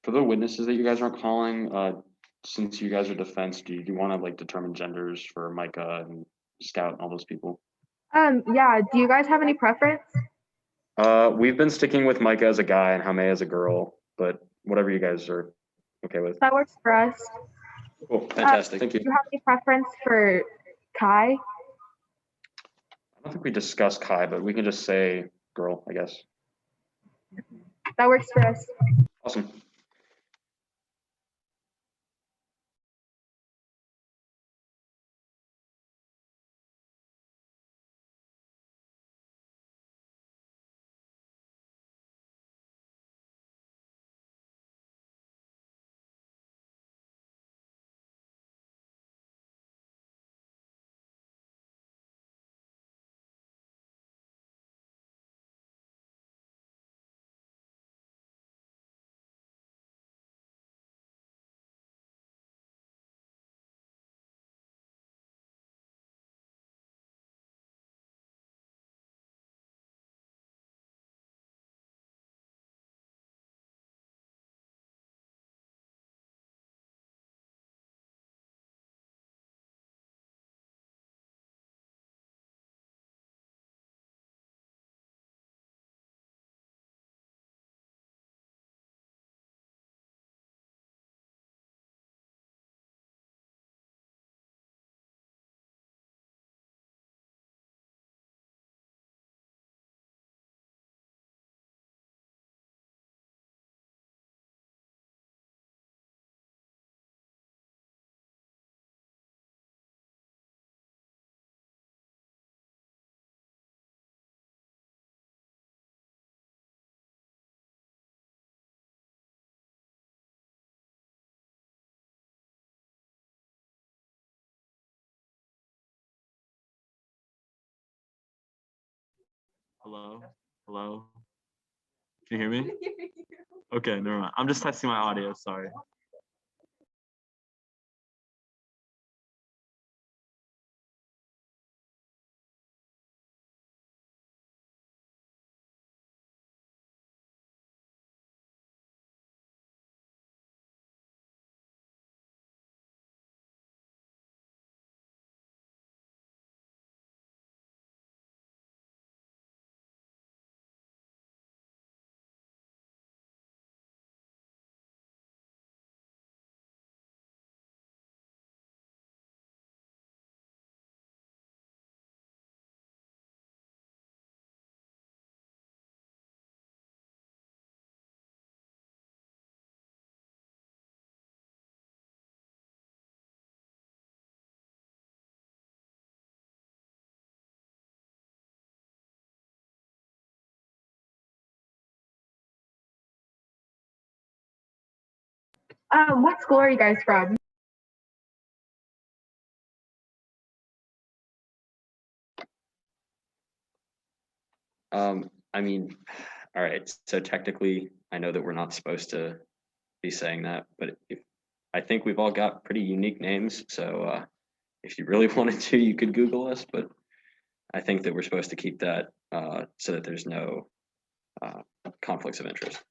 For the witnesses that you guys aren't calling, since you guys are defense, do you want to like determine genders for Micah and Scout and all those people? Yeah, do you guys have any preference? We've been sticking with Micah as a guy and Hame as a girl, but whatever you guys are okay with. That works for us. Cool, fantastic. Thank Do you. you have any preference for Kai? I don't think we discussed Kai, but we can just say girl, I guess. That works for us. Awesome. Hello? Hello? Can you hear me? Okay, never mind. I'm just testing my audio, sorry. What school are you guys from? I mean, all right, so technically, I know that we're not supposed to be saying that, but I think we've all got pretty unique names, so if you really wanted to, you could Google us, but I think that we're supposed to keep that so that there's no conflicts of interest.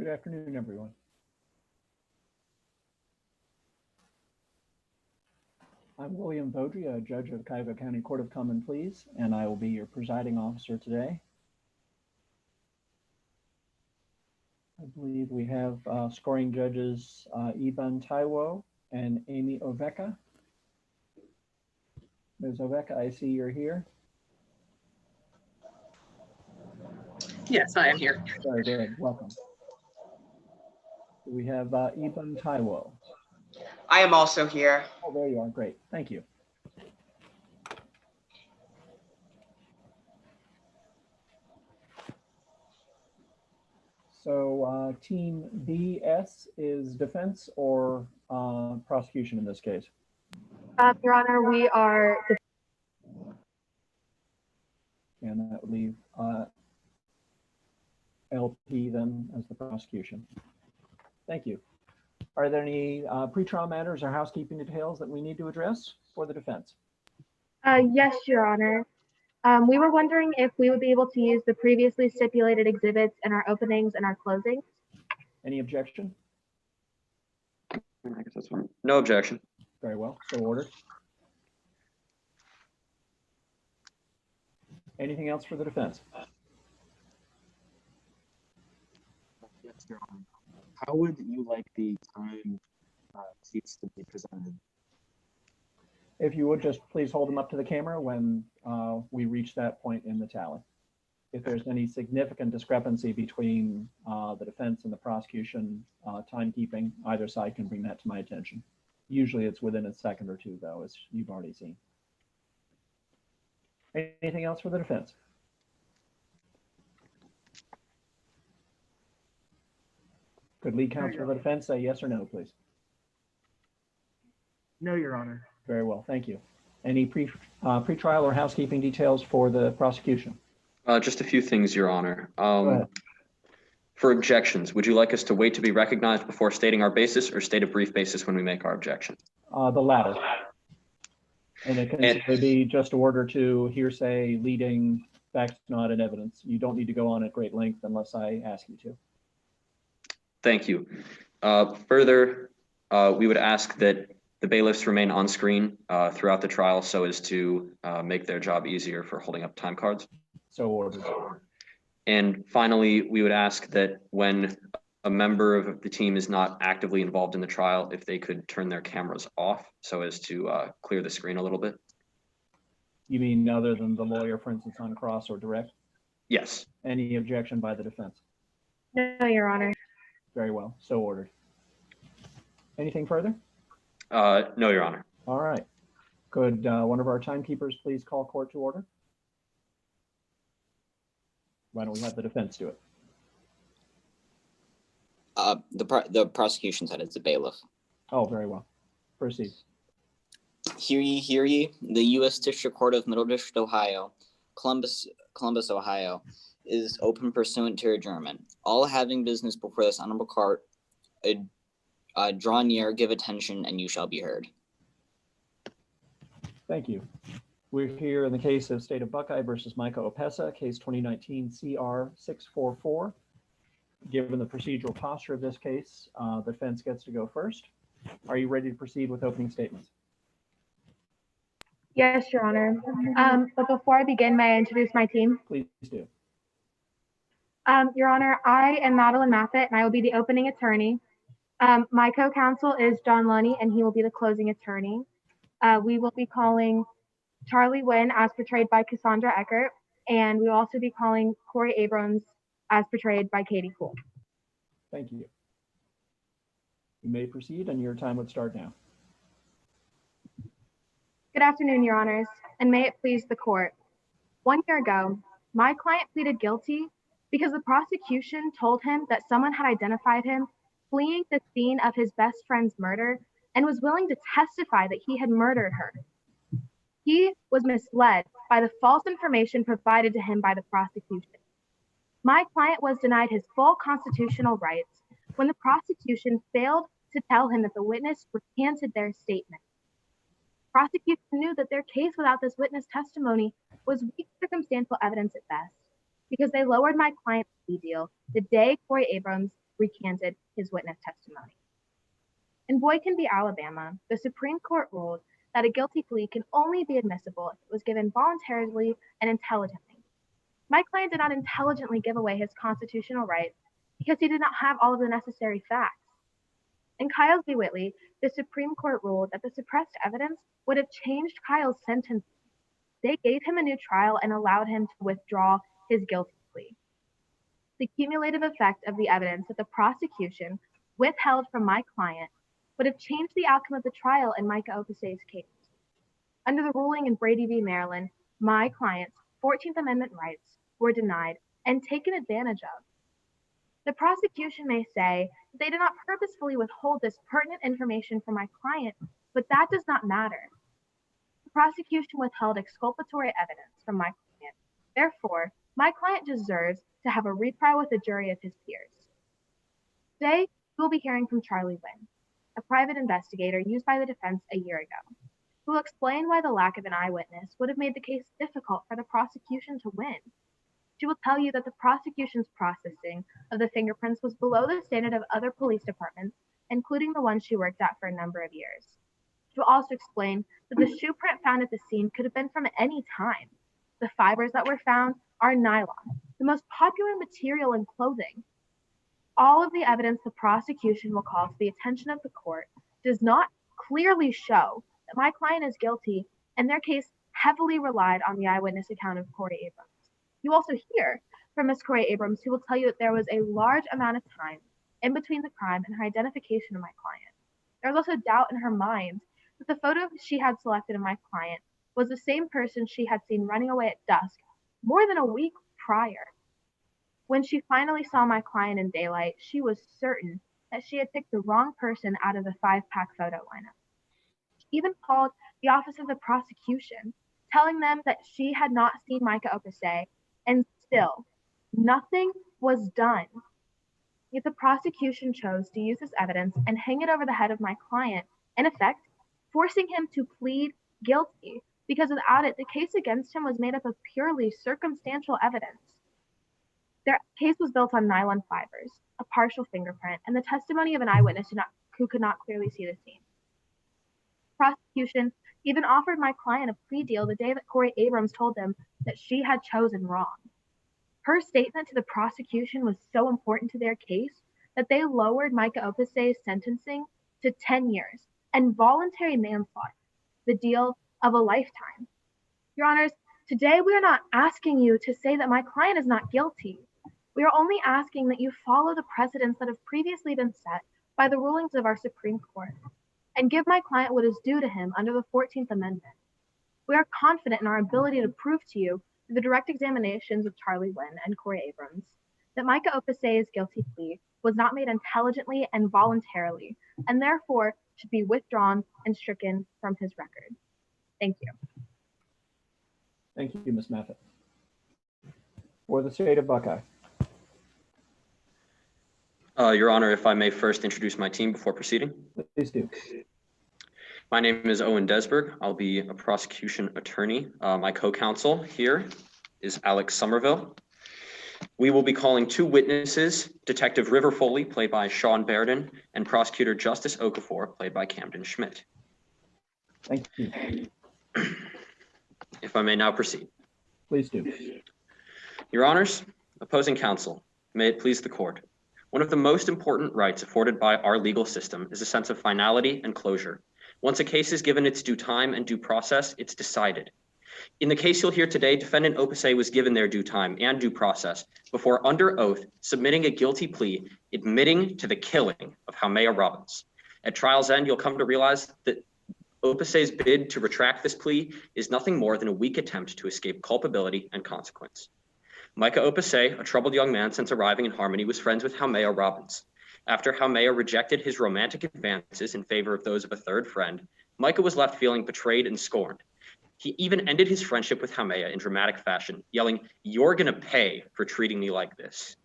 Good afternoon, everyone. I'm William Vodri, a judge of the Cuyahoga County Court of Common Pleas, and I will be your presiding officer today. I believe we have scoring judges Iban Taiwo and Amy Oveka. Ms. Oveka, I see you're here. Yes, I am here. Very good, welcome. We have Iban Taiwo. I am also here. Oh, there you are, great, thank you. So team BS is defense or prosecution in this case? Your Honor, we are, And that would leave LP then as the prosecution. Thank you. Are there any pretrial matters or housekeeping details that we need to address for the defense? yes, Your Honor. We were wondering if we would be able to use the previously stipulated exhibits in our openings and our closings. Any objection? I guess that's one. No objection. Very well, so ordered. Anything else for the defense? Yes, Your Honor. How would you like the time sheets to be presented? If you would just please hold them up to the camera when we reach that point in the tally. If there's any significant discrepancy between the defense and the prosecution timekeeping, either side can bring that to my attention. Usually it's within a second or two though, as you've already seen. Anything else for the defense? Could lead counsel for the defense say yes or no, please? No, Your Honor. Very well, thank you. Any pretrial or housekeeping details for the prosecution? Just a few things, Your Honor. Go ahead. For objections, would you like us to wait to be recognized before stating our basis or state a brief basis when we make our objection? The latter. And it can simply be just order to hearsay, leading, facts not in evidence. You don't need to go on at great length unless I ask you to. Thank you. Further, we would ask that the bailiffs remain on screen throughout the trial so as to make their job easier for holding up time cards. So ordered. And finally, we would ask that when a member of the team is not actively involved in the trial, if they could turn their cameras off so as to clear the screen a little bit. You mean other than the lawyer, for instance, on cross or direct? Yes. Any objection by the defense? No, Your Honor. Very well, so ordered. Anything further? No, Your Honor. All right. Could one of our timekeepers please call court to order? Why don't we have the defense do it? The prosecution said it's a bailiff. Oh, very well. Proceed. Hear ye, the U.S. District Court of Middle District, Ohio, Columbus, Ohio, is open pursuant to adjournment. All having business before this honorable court, draw near, give attention, and you shall be heard. Thank you. We're here in the case of State of Buckeye versus Micah Opesa, case 2019 CR 644. Given the procedural posture of this case, the defense gets to go first. Are you ready to proceed with opening statements? Yes, Your Honor. But before I begin, may I introduce my team? Please do. Your Honor, I am Madeline Maffett, and I will be the opening attorney. My co-counsel is John Lunny, and he will be the closing attorney. We will be calling Charlie Wynn as portrayed by Cassandra Eckert, and we will also be calling Corey Abrams as portrayed by Katie Cool. Thank you. You may proceed, and your time would start now. Good afternoon, Your Honors, and may it please the court. 1 year ago, my client pleaded guilty because the prosecution told him that someone had identified him fleeing the scene of his best friend's murder and was willing to testify that he had murdered her. He was misled by the false information provided to him by the prosecution. My client was denied his full constitutional rights when the prosecution failed to tell him that the witness recanted their statement. Prosecution knew that their case without this witness testimony was weak circumstantial evidence at best. because they lowered my client's plea deal the day Corey Abrams recanted his witness testimony. In Boykin v. Alabama, the Supreme Court ruled that a guilty plea can only be admissible if it was given voluntarily and intelligently. My client did not intelligently give away his constitutional rights because he did not have all of the necessary facts. In Kyles v. Whitley, the Supreme Court ruled that the suppressed evidence would have changed Kyles' sentence. They gave him a new trial and allowed him to withdraw his guilty plea. The cumulative effect of the evidence that the prosecution withheld from my client would have changed the outcome of the trial in Micah Opusay's case. Under the ruling in Brady v. Maryland, my client's 14th Amendment rights were denied and taken advantage of. The prosecution may say that they did not purposefully withhold this pertinent information from my client, but that does not matter. The prosecution withheld exculpatory evidence from my client. Therefore, my client deserves to have a retrial with a jury of his peers. Today, we'll be hearing from Charlie Wynn, a private investigator used by the defense a year ago, who will explain why the lack of an eyewitness would have made the case difficult for the prosecution to win. She will tell you that the prosecution's processing of the fingerprints was below the standard of other police departments, including the one she worked at for a number of years. She will also explain that the shoe print found at the scene could have been from any time. The fibers that were found are nylon, the most popular material in clothing. All of the evidence the prosecution will call to the attention of the court does not clearly show that my client is guilty, and their case heavily relied on the eyewitness account of Corey Abrams. You also hear from Ms. Corey Abrams, who will tell you that there was a large amount of time in between the crime and her identification of my client. There was also doubt in her mind that the photo she had selected of my client was the same person she had seen running away at dusk more than a week prior. When she finally saw my client in daylight, she was certain that she had picked the wrong person out of the 5-pack photo lineup. She even called the Office of the Prosecution, telling them that she had not seen Micah Opusay, and still, nothing was done. Yet the prosecution chose to use this evidence and hang it over the head of my client, in effect, forcing him to plead guilty, because without it, the case against him was made up of purely circumstantial evidence. Their case was built on nylon fibers, a partial fingerprint, and the testimony of an eyewitness who could not clearly see the scene. The prosecution even offered my client a plea deal the day that Corey Abrams told them that she had chosen wrong. Her statement to the prosecution was so important to their case that they lowered Micah Opusay's sentencing to 10 years and voluntary manslaughter, the deal of a lifetime. Your Honors, today we are not asking you to say that my client is not guilty. We are only asking that you follow the precedents that have previously been set by the rulings of our Supreme Court and give my client what is due to him under the 14th Amendment. We are confident in our ability to prove to you through the direct examinations of Charlie Wynn and Corey Abrams that Micah Opusay's guilty plea was not made intelligently and voluntarily, and therefore should be withdrawn and stricken from his record. Thank you. Thank you, Ms. Meffett. For the state of Buckeye. Your Honor, if I may first introduce my team before proceeding. Please do. My name is Owen Desberg. I'll be a prosecution attorney. My co-counsel here is Alex Somerville. We will be calling two witnesses, Detective River Foley, played by Sean Bairden, and Prosecutor Justice Okafor, played by Camden Schmidt. Thank you. If I may now proceed. Please do. Your Honors, opposing counsel, may it please the court. One of the most important rights afforded by our legal system is a sense of finality and closure. Once a case is given its due time and due process, it's decided. In the case you'll hear today, defendant Opusay was given their due time and due process before, under oath, submitting a guilty plea, admitting to the killing of Haumea Robbins. At trial's end, you'll come to realize that Opusay's bid to retract this plea is nothing more than a weak attempt to escape culpability and consequence. Micah Opusay, a troubled young man since arriving in Harmony, was friends with Haumea Robbins. After Haumea rejected his romantic advances in favor of those of a third friend, Micah was left feeling betrayed and scorned. He even ended his friendship with Haumea in dramatic fashion, yelling, "You're gonna pay for treating me like this."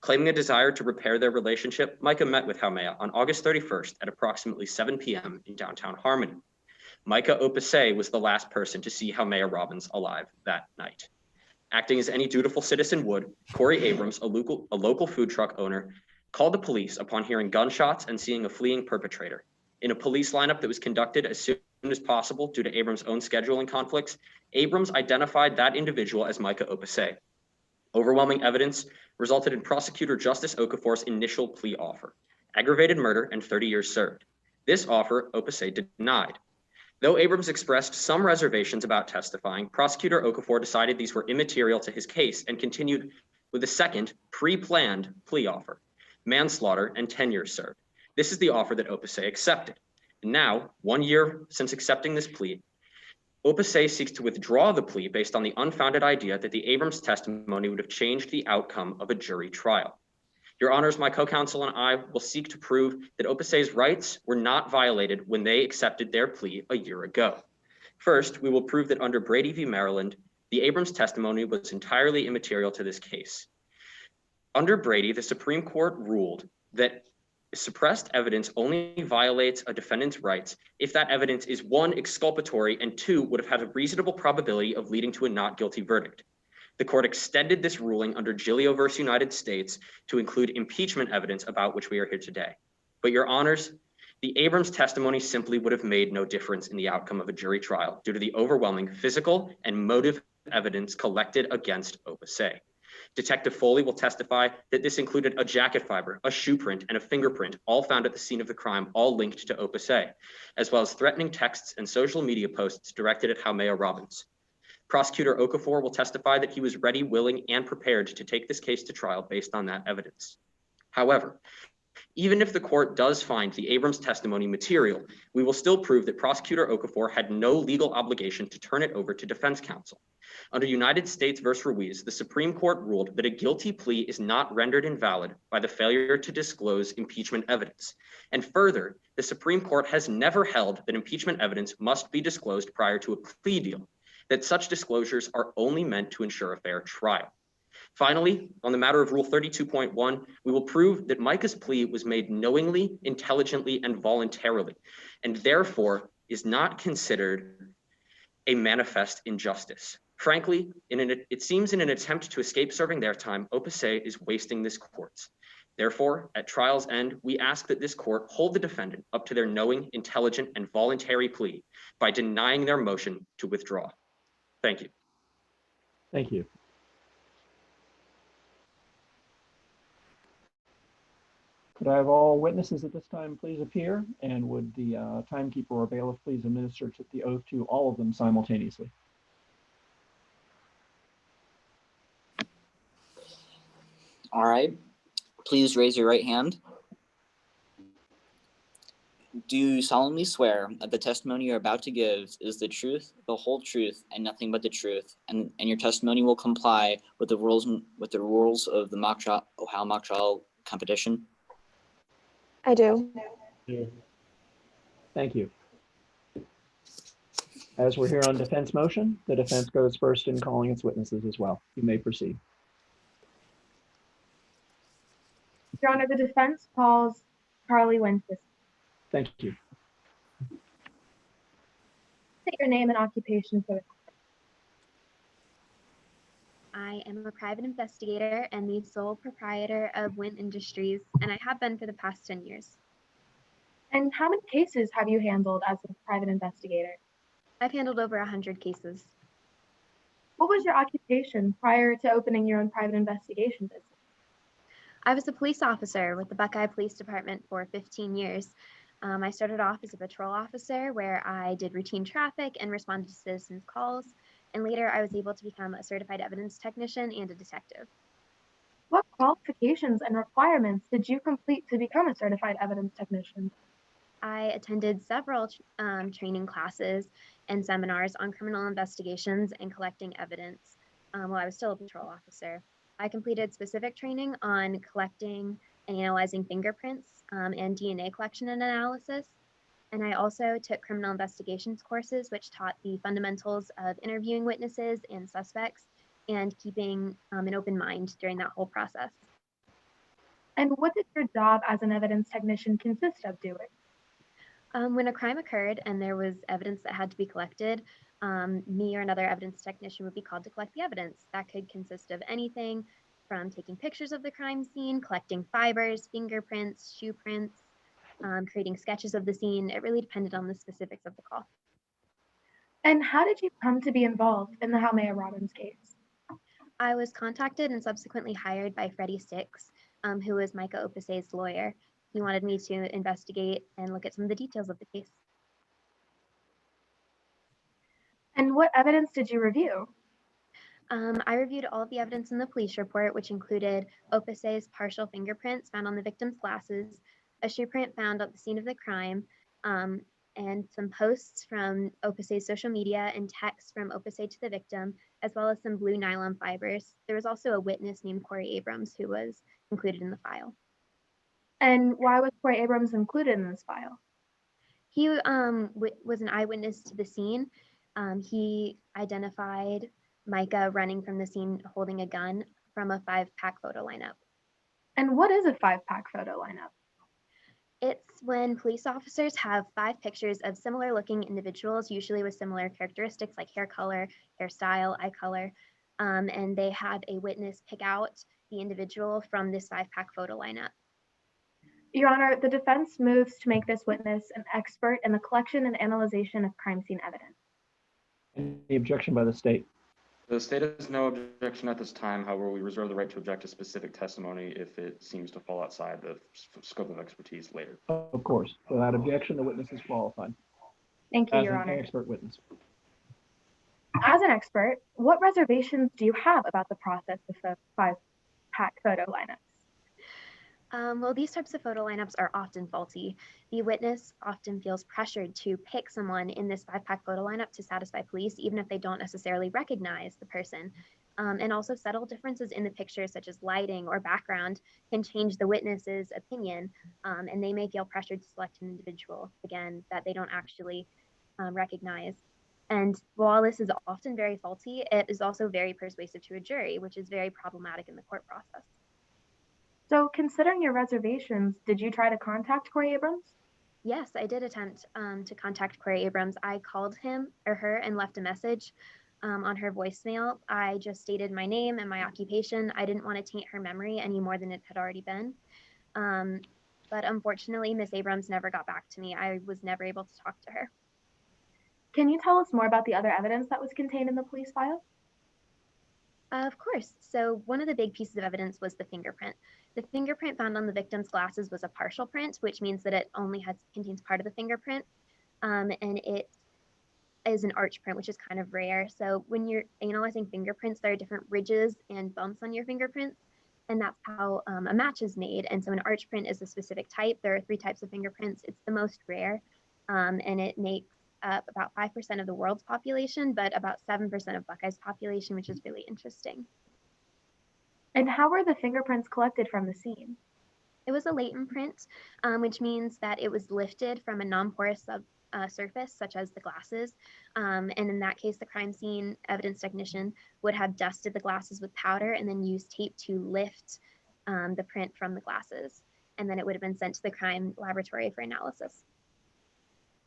Claiming a desire to repair their relationship, Micah met with Haumea on August 31st at approximately 7 p.m. in downtown Harmony. Micah Opusay was the last person to see Haumea Robbins alive that night. Acting as any dutiful citizen would, Corey Abrams, a local food truck owner, called the police upon hearing gunshots and seeing a fleeing perpetrator. In a police lineup that was conducted as soon as possible due to Abrams' own scheduling conflicts, Abrams identified that individual as Micah Opasay. Overwhelming evidence resulted in Prosecutor Justice Okafor's initial plea offer: aggravated murder and 30 years served. This offer, Opasay denied. Though Abrams expressed some reservations about testifying, Prosecutor Okafor decided these were immaterial to his case and continued with a second, pre-planned plea offer: manslaughter and 10 years served. This is the offer that Opasay accepted. And now, 1 year since accepting this plea, Opasay seeks to withdraw the plea based on the unfounded idea that the Abrams testimony would have changed the outcome of a jury trial. Your Honors, my co-counsel and I will seek to prove that Opasay's rights were not violated when they accepted their plea a year ago. First, we will prove that under Brady v. Maryland, the Abrams testimony was entirely immaterial to this case. Under Brady, the Supreme Court ruled that suppressed evidence only violates a defendant's rights if that evidence is, one, exculpatory, and two, would have had a reasonable probability of leading to a not guilty verdict. The court extended this ruling under Giglio versus United States to include impeachment evidence, about which we are here today. But Your Honors, the Abrams testimony simply would have made no difference in the outcome of a jury trial due to the overwhelming physical and motive evidence collected against Opasay. Detective Foley will testify that this included a jacket fiber, a shoe print, and a fingerprint, all found at the scene of the crime, all linked to Opasay, as well as threatening texts and social media posts directed at Haumea Robbins. Prosecutor Okafor will testify that he was ready, willing, and prepared to take this case to trial based on that evidence. However, even if the court does find the Abrams testimony material, we will still prove that Prosecutor Okafor had no legal obligation to turn it over to defense counsel. Under United States v. Ruiz, the Supreme Court ruled that a guilty plea is not rendered invalid by the failure to disclose impeachment evidence. And further, the Supreme Court has never held that impeachment evidence must be disclosed prior to a plea deal, that such disclosures are only meant to ensure a fair trial. Finally, on the matter of Rule 32.1, we will prove that Micah's plea was made knowingly, intelligently, and voluntarily, and therefore is not considered a manifest injustice. Frankly, it seems in an attempt to escape serving their time, Opasay is wasting this court's. Therefore, at trial's end, we ask that this court hold the defendant up to their knowing, intelligent, and voluntary plea by denying their motion to withdraw. Thank you. Thank you. Could I have all witnesses at this time please appear? And would the timekeeper or bailiff please administer the oath to all of them simultaneously? All right. Please raise your right hand. Do you solemnly swear that the testimony you're about to give is the truth, the whole truth, and nothing but the truth, and your testimony will comply with the rules of the Ohio mock trial competition? I do. Thank you. As we're here on defense motion, the defense goes first in calling its witnesses as well. You may proceed. Your Honor, the defense calls Carly Winston. Thank you. State your name and occupation for the court. I am a private investigator and the sole proprietor of Wynn Industries, and I have been for the past 10 years. And how many cases have you handled as a private investigator? I've handled over 100 cases. What was your occupation prior to opening your own private investigation business? I was a police officer with the Buckeye Police Department for 15 years. I started off as a patrol officer where I did routine traffic and responded to citizens' calls, and later I was able to become a certified evidence technician and a detective. What qualifications and requirements did you complete to become a certified evidence technician? I attended several training classes and seminars on criminal investigations and collecting evidence while I was still a patrol officer. I completed specific training on collecting and analyzing fingerprints and DNA collection and analysis. And I also took criminal investigations courses, which taught the fundamentals of interviewing witnesses and suspects and keeping an open mind during that whole process. And what did your job as an evidence technician consist of doing? When a crime occurred and there was evidence that had to be collected, me or another evidence technician would be called to collect the evidence. That could consist of anything from taking pictures of the crime scene, collecting fibers, fingerprints, shoe prints, creating sketches of the scene. It really depended on the specifics of the call. And how did you come to be involved in the Halmea Robbins case? I was contacted and subsequently hired by Freddie Six, who was Micah Opusay's lawyer. He wanted me to investigate and look at some of the details of the case. And what evidence did you review? I reviewed all of the evidence in the police report, which included Opusay's partial fingerprints found on the victim's glasses, a shoe print found at the scene of the crime, and some posts from Opusay's social media and texts from Opusay to the victim, as well as some blue nylon fibers. There was also a witness named Corey Abrams who was included in the file. And why was Corey Abrams included in this file? He was an eyewitness to the scene. He identified Micah running from the scene holding a gun from a 5-pack photo lineup. And what is a 5-pack photo lineup? It's when police officers have 5 pictures of similar looking individuals, usually with similar characteristics like hair color, hairstyle, eye color, and they have a witness pick out the individual from this 5-pack photo lineup. Your Honor, the defense moves to make this witness an expert in the collection and analyzation of crime scene evidence. Any objection by the state? The state has no objection at this time. However, we reserve the right to object to specific testimony if it seems to fall outside the scope of expertise later. Of course. Without objection, the witness is qualified. Thank you, As Your an Honor. expert witness. As an expert, what reservations do you have about the process of the 5-pack photo lineups? Well, these types of photo lineups are often faulty. The witness often feels pressured to pick someone in this 5-pack photo lineup to satisfy police, even if they don't necessarily recognize the person. And also subtle differences in the pictures, such as lighting or background, can change the witness's opinion, and they may feel pressured to select an individual, again, that they don't actually recognize. And while this is often very faulty, it is also very persuasive to a jury, which is very problematic in the court process. So considering your reservations, did you try to contact Corey Abrams? Yes, I did attempt to contact Corey Abrams. I called him or her and left a message on her voicemail. I just stated my name and my occupation. I didn't want to taint her memory any more than it had already been. But unfortunately, Miss Abrams never got back to me. I was never able to talk to her. Can you tell us more about the other evidence that was contained in the police file? Of course. So one of the big pieces of evidence was the fingerprint. The fingerprint found on the victim's glasses was a partial print, which means that it only contains part of the fingerprint, and it is an arch print, which is kind of rare. So when you're analyzing fingerprints, there are different ridges and bumps on your fingerprints, and that's how a match is made. And so an arch print is a specific type. There are 3 types of fingerprints. It's the most rare, and it makes up about 5% of the world's population, but about 7% of Buckeye's population, which is really interesting. And how were the fingerprints collected from the scene? It was a latent print, which means that it was lifted from a non-porous surface, such as the glasses. And in that case, the crime scene evidence technician would have dusted the glasses with powder and then used tape to lift the print from the glasses. And then it would have been sent to the crime laboratory for analysis.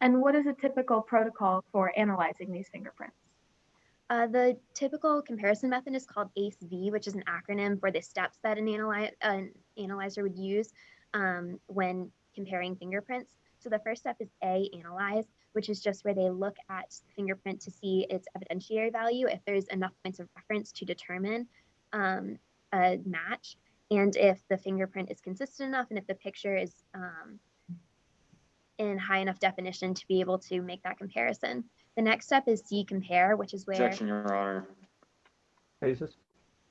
And what is a typical protocol for analyzing these fingerprints? The typical comparison method is called ACE-V, which is an acronym for the steps that an analyzer would use when comparing fingerprints. So the first step is A, analyze, which is just where they look at the fingerprint to see its evidentiary value, if there's enough points of reference to determine a match, and if the fingerprint is consistent enough, and if the picture is in high enough definition to be able to make that comparison. The next step is C, compare, which is where— Objection, Your Honor. Cases?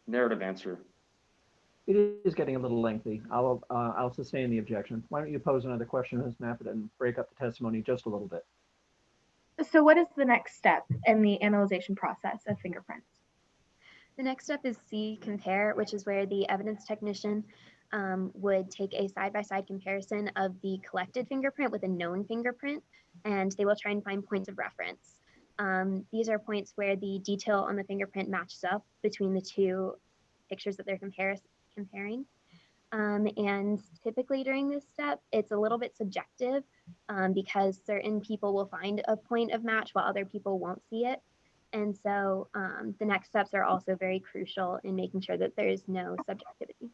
Narrative answer. It is getting a little lengthy. I'll sustain the objection. Why don't you pose another question, Ms. Maffett, and break up the testimony just a little bit? So what is the next step in the analyzation process of fingerprints? The next step is C, compare, which is where the evidence technician would take a side-by-side comparison of the collected fingerprint with a known fingerprint, and they will try and find points of reference. These are points where the detail on the fingerprint matches up between the 2 pictures that they're comparing. And typically during this step, it's a little bit subjective because certain people will find a point of match while other people won't see it. And so the next steps are also very crucial in making sure that there is no subjectivity.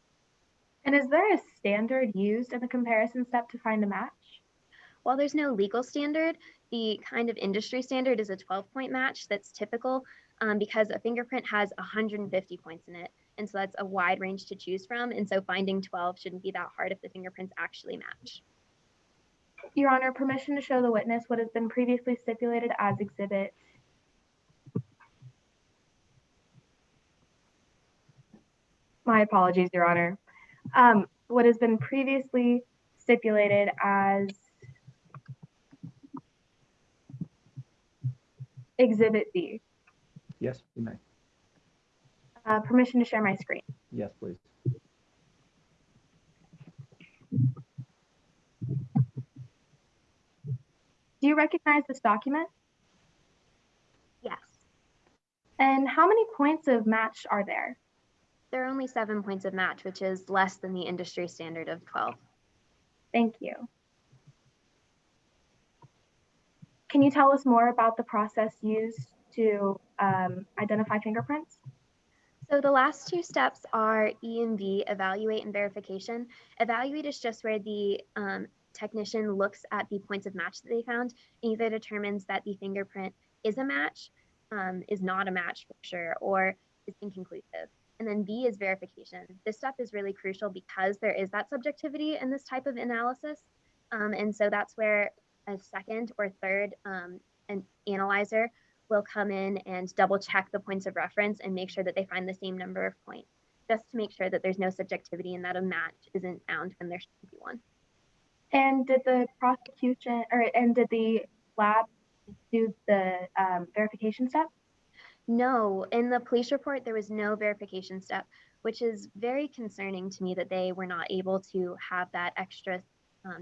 And is there a standard used in the comparison step to find a match? While there's no legal standard, the kind of industry standard is a 12-point match that's typical because a fingerprint has 150 points in it. And so that's a wide range to choose from. And so finding 12 shouldn't be that hard if the fingerprints actually match. Your Honor, permission to show the witness what has been previously stipulated as exhibit. My apologies, Your Honor. What has been previously stipulated as exhibit B. Yes, you may. Permission to share my screen. Yes, please. Do you recognize this document? Yes. And how many points of match are there? There are only 7 points of match, which is less than the industry standard of 12. Thank you. Can you tell us more about the process used to identify fingerprints? So the last 2 steps are E and V, evaluate and verification. Evaluate is just where the technician looks at the points of match that they found and either determines that the fingerprint is a match, is not a match for sure, or is inconclusive. And then V is verification. This step is really crucial because there is that subjectivity in this type of analysis. And so that's where a second or third an analyzer will come in and double check the points of reference and make sure that they find the same number of points, just to make sure that there's no subjectivity and that a match isn't found when there should be one. And did the prosecution and did the lab do the verification step? No, in the police report, there was no verification step, which is very concerning to me that they were not able to have that extra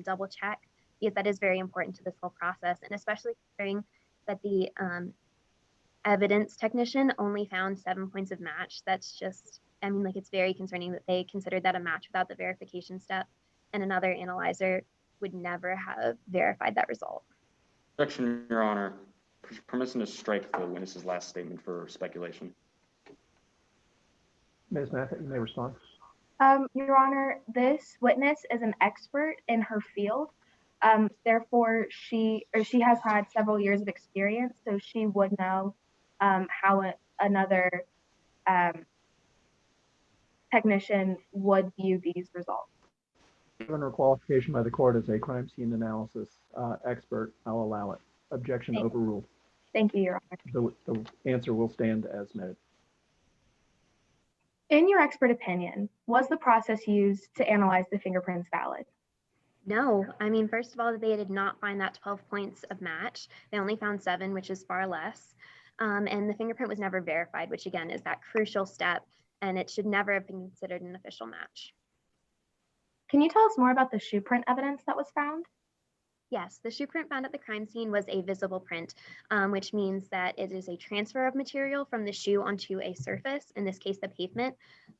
double check, because that is very important to this whole process. And especially considering that the evidence technician only found 7 points of match. That's just, I mean, like, it's very concerning that they considered that a match without the verification step, and another analyzer would never have verified that result. Objection, Your Honor. Permission to strike the witness's last statement for speculation. Ms. Mathis, you may respond. Your Honor, this witness is an expert in her field. Therefore, she has had several years of experience, so she would know how another technician would view these results. Given her qualification by the court as a crime scene analysis expert, I'll allow it. Objection overruled. Thank you, Your Honor. The answer will stand as noted. In your expert opinion, was the process used to analyze the fingerprints valid? No, I mean, first of all, they did not find that 12 points of match. They only found 7, which is far less. And the fingerprint was never verified, which again is that crucial step, and it should never have been considered an official match. Can you tell us more about the shoe print evidence that was found? Yes, the shoe print found at the crime scene was a visible print, which means that it is a transfer of material from the shoe onto a surface, in this case, the pavement.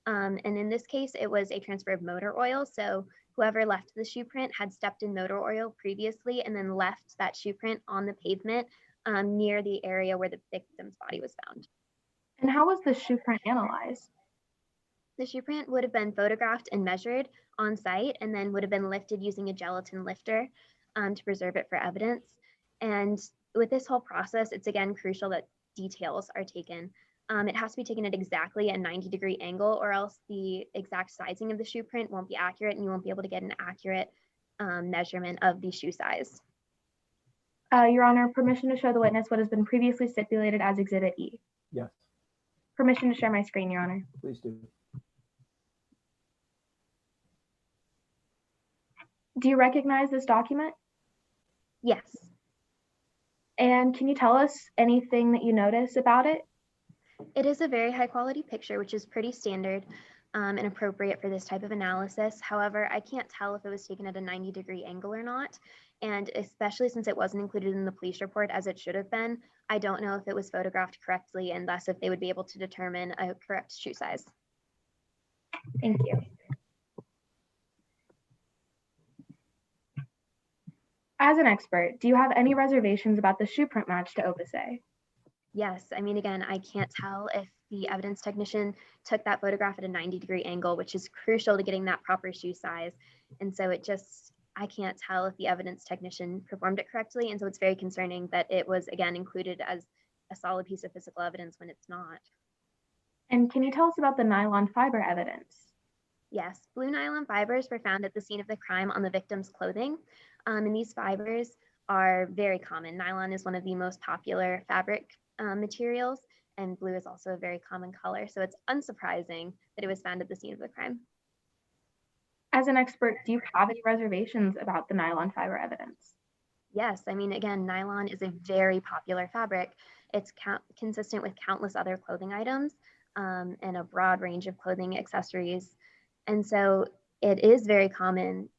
And in this case, it was a transfer of motor oil. So whoever left the shoe print had stepped in motor oil previously and then left that shoe print on the pavement near the area where the victim's body was found. And how was the shoe print analyzed? The shoe print would have been photographed and measured on site and then would have been lifted using a gelatin lifter to preserve it for evidence. And with this whole process, it's again crucial that details are taken. It has to be taken at exactly a 90-degree angle, or else the exact sizing of the shoe print won't be accurate and you won't be able to get an accurate measurement of the shoe size. Your Honor, permission to show the witness what has been previously stipulated as Exhibit E. Yes. Permission to share my screen, Your Honor. Please do. Do you recognize this document? Yes. And can you tell us anything that you notice about it? It is a very high quality picture, which is pretty standard and appropriate for this type of analysis. However, I can't tell if it was taken at a 90-degree angle or not. And especially since it wasn't included in the police report as it should have been, I don't know if it was photographed correctly and thus if they would be able to determine a correct shoe size. Thank you. As an expert, do you have any reservations about the shoe print match to Opus-A? Yes, I mean, again, I can't tell if the evidence technician took that photograph at a 90-degree angle, which is crucial to getting that proper shoe size. And so I can't tell if the evidence technician performed it correctly. And so it's very concerning that it was, again, included as a solid piece of physical evidence when it's not. And can you tell us about the nylon fiber evidence? Yes, blue nylon fibers were found at the scene of the crime on the victim's clothing. And these fibers are very common. Nylon is one of the most popular fabric materials, and blue is also a very common color. So it's unsurprising that it was found at the scene of the crime. As an expert, do you have any reservations about the nylon fiber evidence? Yes, I mean, again, nylon is a very popular fabric. It's consistent with countless other clothing items and a broad range of clothing accessories. And so it is very common,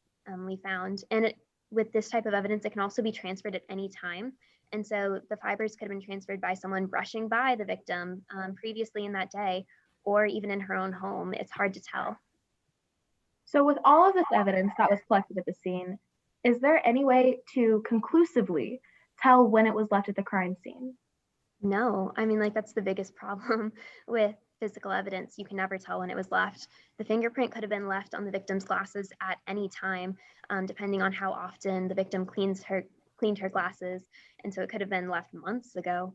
we found. And with this type of evidence, it can also be transferred at any time. And so the fibers could have been transferred by someone brushing by the victim previously in that day, or even in her own home. It's hard to tell. So with all of this evidence that was collected at the scene, is there any way to conclusively tell when it was left at the crime scene? No, I mean, like, that's the biggest problem with physical evidence. You can never tell when it was left. The fingerprint could have been left on the victim's glasses at any time, depending on how often the victim cleaned her glasses. And so it could have been left months ago.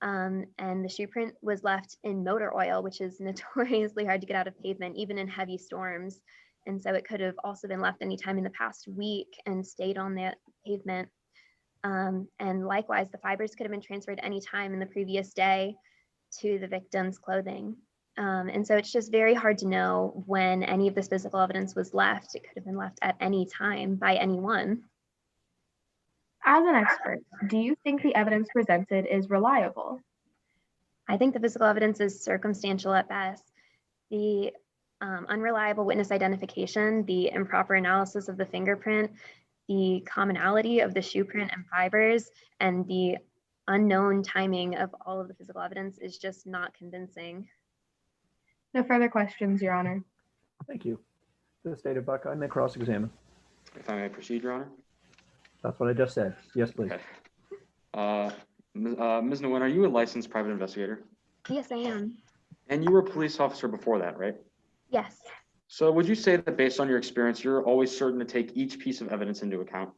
And the shoe print was left in motor oil, which is notoriously hard to get out of pavement, even in heavy storms. And so it could have also been left anytime in the past week and stayed on that pavement. And likewise, the fibers could have been transferred anytime in the previous day to the victim's clothing. And so it's just very hard to know when any of this physical evidence was left. It could have been left at any time by anyone. As an expert, do you think the evidence presented is reliable? I think the physical evidence is circumstantial at best. The unreliable witness identification, the improper analysis of the fingerprint, the commonality of the shoe print and fibers, and the unknown timing of all of the physical evidence is just not convincing. No further questions, Your Honor. Thank you. The state of Buckeye may cross-examine. If I may proceed, Your Honor. That's what I just said. Yes, please. Okay. Ms. Nguyen, are you a licensed private investigator? Yes, I am. And you were a police officer before that, right? Yes. So would you say that based on your experience, you're always certain to take each piece of evidence into account?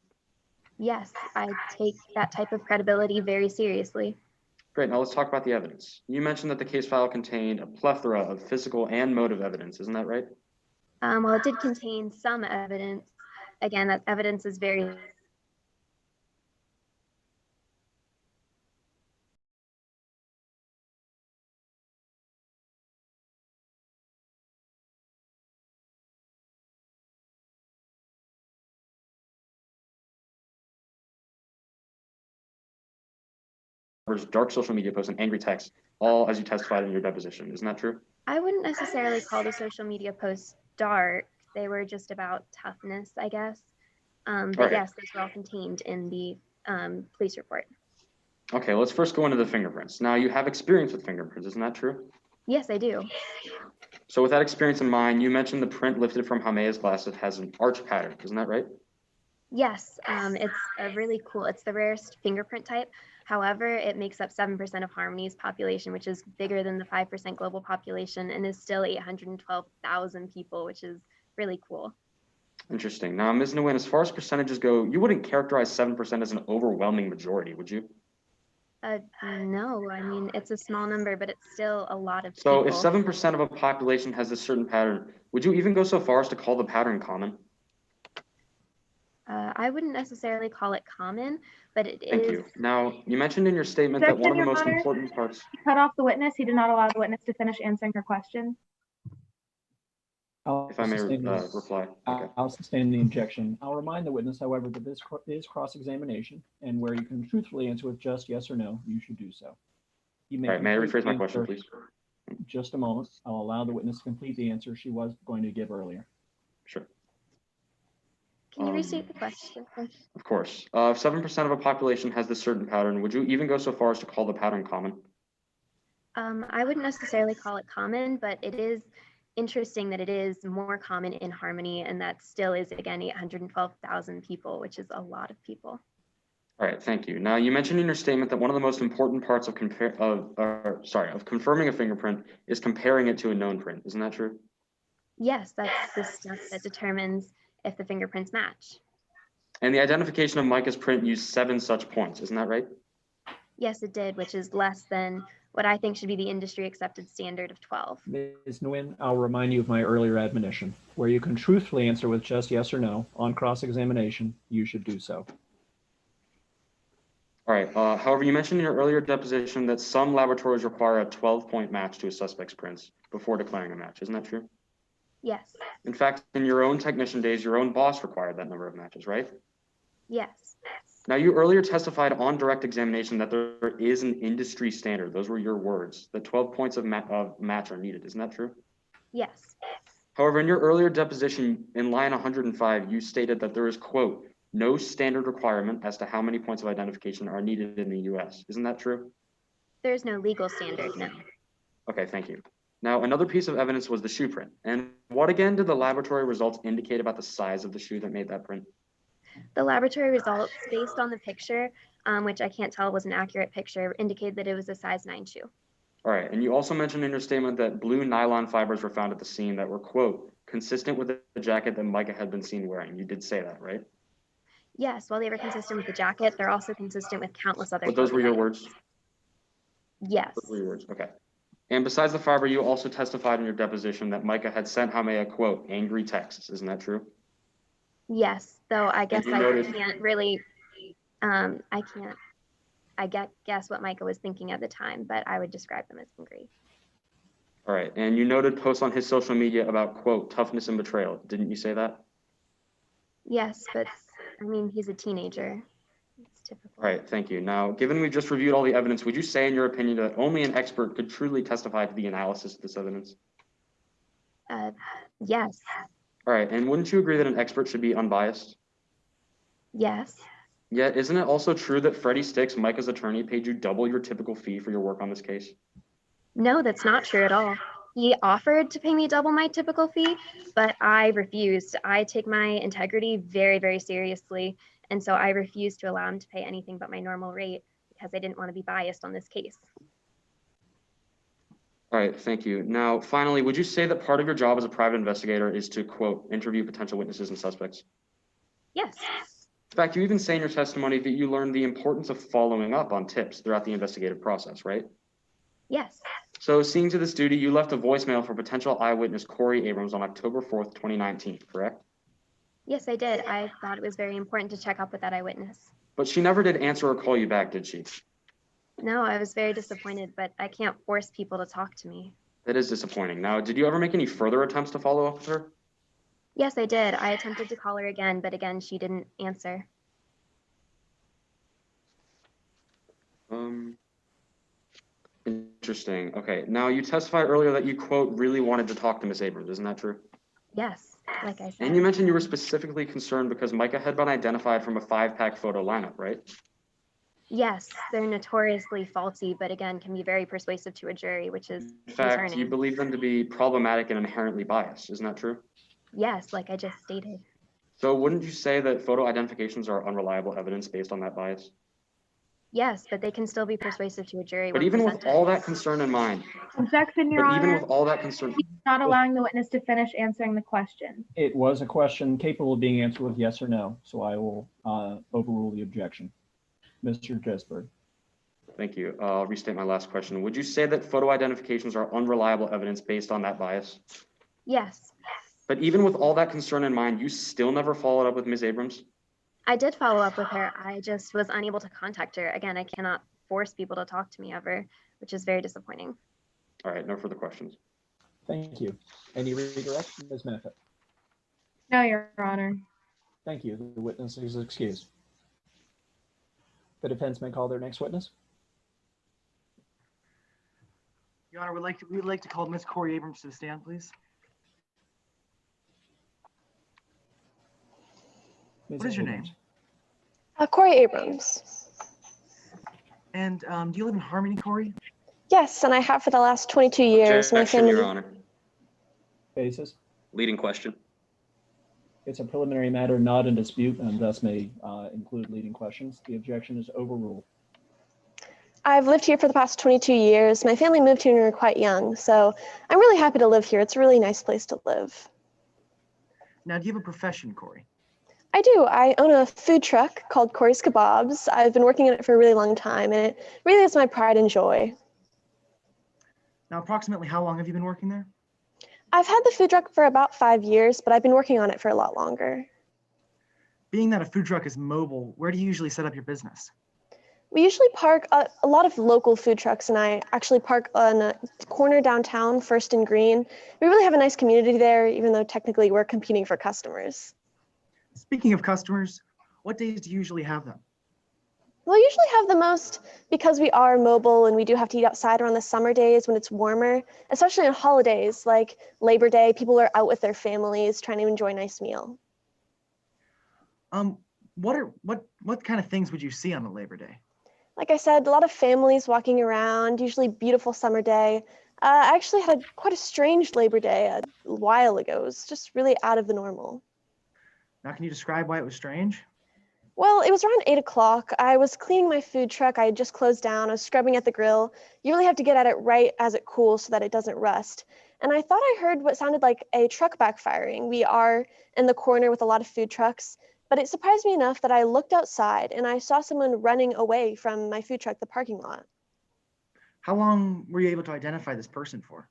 Yes, I take that type of credibility very seriously. Great, now let's talk about the evidence. You mentioned that the case file contained a plethora of physical and motive evidence, isn't that right? Well, it did contain some evidence. Again, that evidence is very dark social media posts and angry texts, all as you testified in your deposition. Isn't that true? I wouldn't necessarily call the social media posts dark. They were just about toughness, I guess. But right. Yes, those were all contained in the police report. Okay, let's first go into the fingerprints. Now, you have experience with fingerprints, isn't that true? Yes, I do. So with that experience in mind, you mentioned the print lifted from Hamea's glasses has an arch pattern, isn't that right? Yes, it's a really cool, it's the rarest fingerprint type. However, it makes up 7% of Harmony's population, which is bigger than the 5% global population and is still 812,000 people, which is really cool. Interesting. Now, Ms. Nguyen, as far as percentages go, you wouldn't characterize 7% as an overwhelming majority, would you? No, I mean, it's a small number, but it's still a lot of people. people. So if 7% of a population has a certain pattern, would you even go so far as to call the pattern common? I wouldn't necessarily call it common, but it is. Thank you. Now, you mentioned in your statement that one of the most important parts. Cut off the witness. He did not allow the witness to finish answering her question. If I may reply. Okay. I'll sustain the objection. I'll remind the witness, however, that this is cross-examination, and where you can truthfully answer with just yes or no, you should do so. All right, may I rephrase my question, please? Just a moment. I'll allow the witness to complete the answer she was going to give earlier. Sure. Can you restate the question? Of course. If 7% of a population has this certain pattern, would you even go so far as to call the pattern common? I wouldn't necessarily call it common, but it is interesting that it is more common in Harmony, and that still is, again, 812,000 people, which is a lot of people. All right, thank you. Now, you mentioned in your statement that one of the most important parts of confirming a fingerprint is comparing it to a known print. Isn't that true? Yes, that's the step that determines if the fingerprints match. And the identification of Micah's print used 7 such points. Isn't that right? Yes, it did, which is less than what I think should be the industry accepted standard of 12. Ms. Nguyen, I'll remind you of my earlier admonition. Where you can truthfully answer with just yes or no on cross-examination, you should do so. All right. However, you mentioned in your earlier deposition that some laboratories require a 12-point match to a suspect's prints before declaring a match. Isn't that true? Yes. In fact, in your own technician days, your own boss required that number of matches, right? Yes. Now, you earlier testified on direct examination that there is an industry standard. Those were your words, that 12 points of match are needed. Isn't that true? Yes. However, in your earlier deposition in line 105, you stated that there is, quote, no standard requirement as to how many points of identification are needed in the US. Isn't that true? There's no legal standard, no. Okay, thank you. Now, another piece of evidence was the shoe print. And what again did the laboratory results indicate about the size of the shoe that made that print? The laboratory results, based on the picture, which I can't tell was an accurate picture, indicated that it was a size 9 shoe. All right, and you also mentioned in your statement that blue nylon fibers were found at the scene that were, quote, consistent with the jacket that Micah had been seen wearing. You did say that, right? Yes, while they were consistent with the jacket, they're also consistent with countless other. But those were your words? Yes. Those were your words, okay. And besides the fiber, you also testified in your deposition that Micah had sent Hamea, quote, angry texts. Isn't that true? Yes, though I guess I noted- can't really, guess what Micah was thinking at the time, but I would describe them as angry. All right, and you noted posts on his social media about, quote, toughness and betrayal. Didn't you say that? Yes, but I mean, he's a teenager. It's typical. All right, thank you. Now, given we just reviewed all the evidence, would you say in your opinion that only an expert could truly testify to the analysis of this evidence? Yes. All right, and wouldn't you agree that an expert should be unbiased? Yes. Yet, isn't it also true that Freddie Sticks, Micah's attorney, paid you double your typical fee for your work on this case? No, that's not true at all. He offered to pay me double my typical fee, but I refused. I take my integrity very, very seriously. And so I refused to allow him to pay anything but my normal rate because I didn't want to be biased on this case. All right, thank you. Now, finally, would you say that part of your job as a private investigator is to, quote, interview potential witnesses and suspects? Yes. In fact, you even say in your testimony that you learned the importance of following up on tips throughout the investigative process, right? Yes. So, seeing to this duty, you left a voicemail for potential eyewitness Corey Abrams on October 4th, 2019, correct? Yes, I did. I thought it was very important to check up with that eyewitness. But she never did answer or call you back, did she? No, I was very disappointed, but I can't force people to talk to me. That is disappointing. Now, did you ever make any further attempts to follow up with her? Yes, I did. I attempted to call her again, but again, she didn't answer. Interesting. Okay. Now, you testified earlier that you, quote, really wanted to talk to Miss Abrams. Isn't that true? Yes, like I said. And you mentioned you were specifically concerned because Micah had been identified from a 5-pack photo lineup, right? Yes, they're notoriously faulty, but again, can be very persuasive to a jury, which is In fact, concerning. you believe them to be problematic and inherently biased. Isn't that true? Yes, like I just stated. So wouldn't you say that photo identifications are unreliable evidence based on that bias? Yes, but they can still be persuasive to a jury. But when even with presented. all that concern in mind, Objection, Your but even Honor. with all that concern, He's not allowing the witness to finish answering the question. It was a question capable of being answered with yes or no, so I will overrule the objection. Mr. Jesberg. thank you. I'll restate my last question. Would you say that photo identifications are unreliable evidence based on that bias? Yes, But even with all that concern in mind, you still never followed up with Ms. Abrams? I did follow up with her. I just was unable to contact her. Again, I cannot force people to talk to me ever, which is very disappointing. All right, no further questions. Thank you. Any redirect, Ms. Meffett? No, Your Honor. Thank you. The witness is excused. The defense may call their next witness. Your Honor, we'd like to call Ms. Corey Abrams to the stand, please. Ms. What is your Abrams. name? Corey Abrams. And do you live in Harmony, Corey? Yes, and I have for the last 22 years. My Objection, Your family. Honor. Basis. Leading question. It's a preliminary matter not in dispute and thus may include leading questions. The objection is overruled. I've lived here for the past 22 years. My family moved here when we were quite young, so I'm really happy to live here. It's a really nice place to live. Now, do you have a profession, Corey? I do. I own a food truck called Corey's Kebabs. I've been working in it for a really long time, and it really is my pride and joy. Now, approximately how long have you been working there? I've had the food truck for about 5 years, but I've been working on it for a lot longer. Being that a food truck is mobile, where do you usually set up your business? We usually park a lot of local food trucks, and I actually park on a corner downtown, First and Green. We really have a nice community there, even though technically we're competing for customers. Speaking of customers, what days do you usually have them? We'll usually have the most because we are mobile and we do have to eat outside around the summer days when it's warmer, especially on holidays like Labor Day. People are out with their families trying to enjoy a nice meal. What kind of things would you see on a Labor Day? Like I said, a lot of families walking around, usually beautiful summer day. I actually had quite a strange Labor Day a while ago. It was just really out of the normal. Now, can you describe why it was strange? Well, it was around 8 o'clock. I was cleaning my food truck. I had just closed down. I was scrubbing at the grill. You really have to get at it right as it cools so that it doesn't rust. And I thought I heard what sounded like a truck backfiring. We are in the corner with a lot of food trucks, but it surprised me enough that I looked outside and I saw someone running away from my food truck, the parking lot. How long were you able to identify this person for?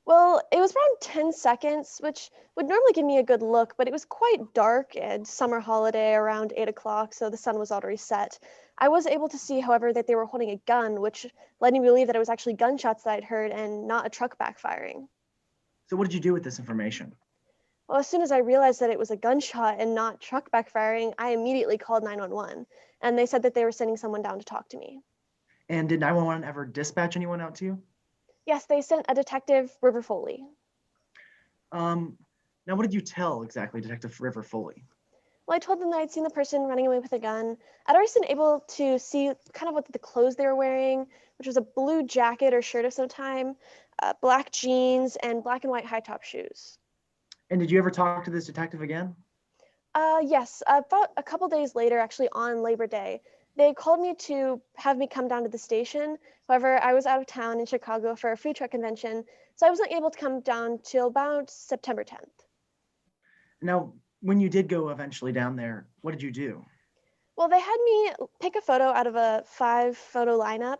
Well, it was around 10 seconds, which would normally give me a good look, but it was quite dark and summer holiday around 8 o'clock, so the sun was already set. I was able to see, however, that they were holding a gun, which led me to believe that it was actually gunshots that I'd heard and not a truck backfiring. So what did you do with this information? Well, as soon as I realized that it was a gunshot and not truck backfiring, I immediately called 911, and they said that they were sending someone down to talk to me. And did 911 ever dispatch anyone out to you? Yes, they sent a detective, River Foley. Now, what did you tell exactly Detective River Foley? Well, I told them that I'd seen the person running away with a gun. I'd already been able to see kind of what the clothes they were wearing, which was a blue jacket or shirt of some time, black jeans, and black and white high top shoes. And did you ever talk to this detective again? Yes, about a couple days later, actually on Labor Day, they called me to have me come down to the station. However, I was out of town in Chicago for a food truck convention, so I wasn't able to come down till about September 10th. Now, when you did go eventually down there, what did you do? Well, they had me pick a photo out of a 5-photo lineup.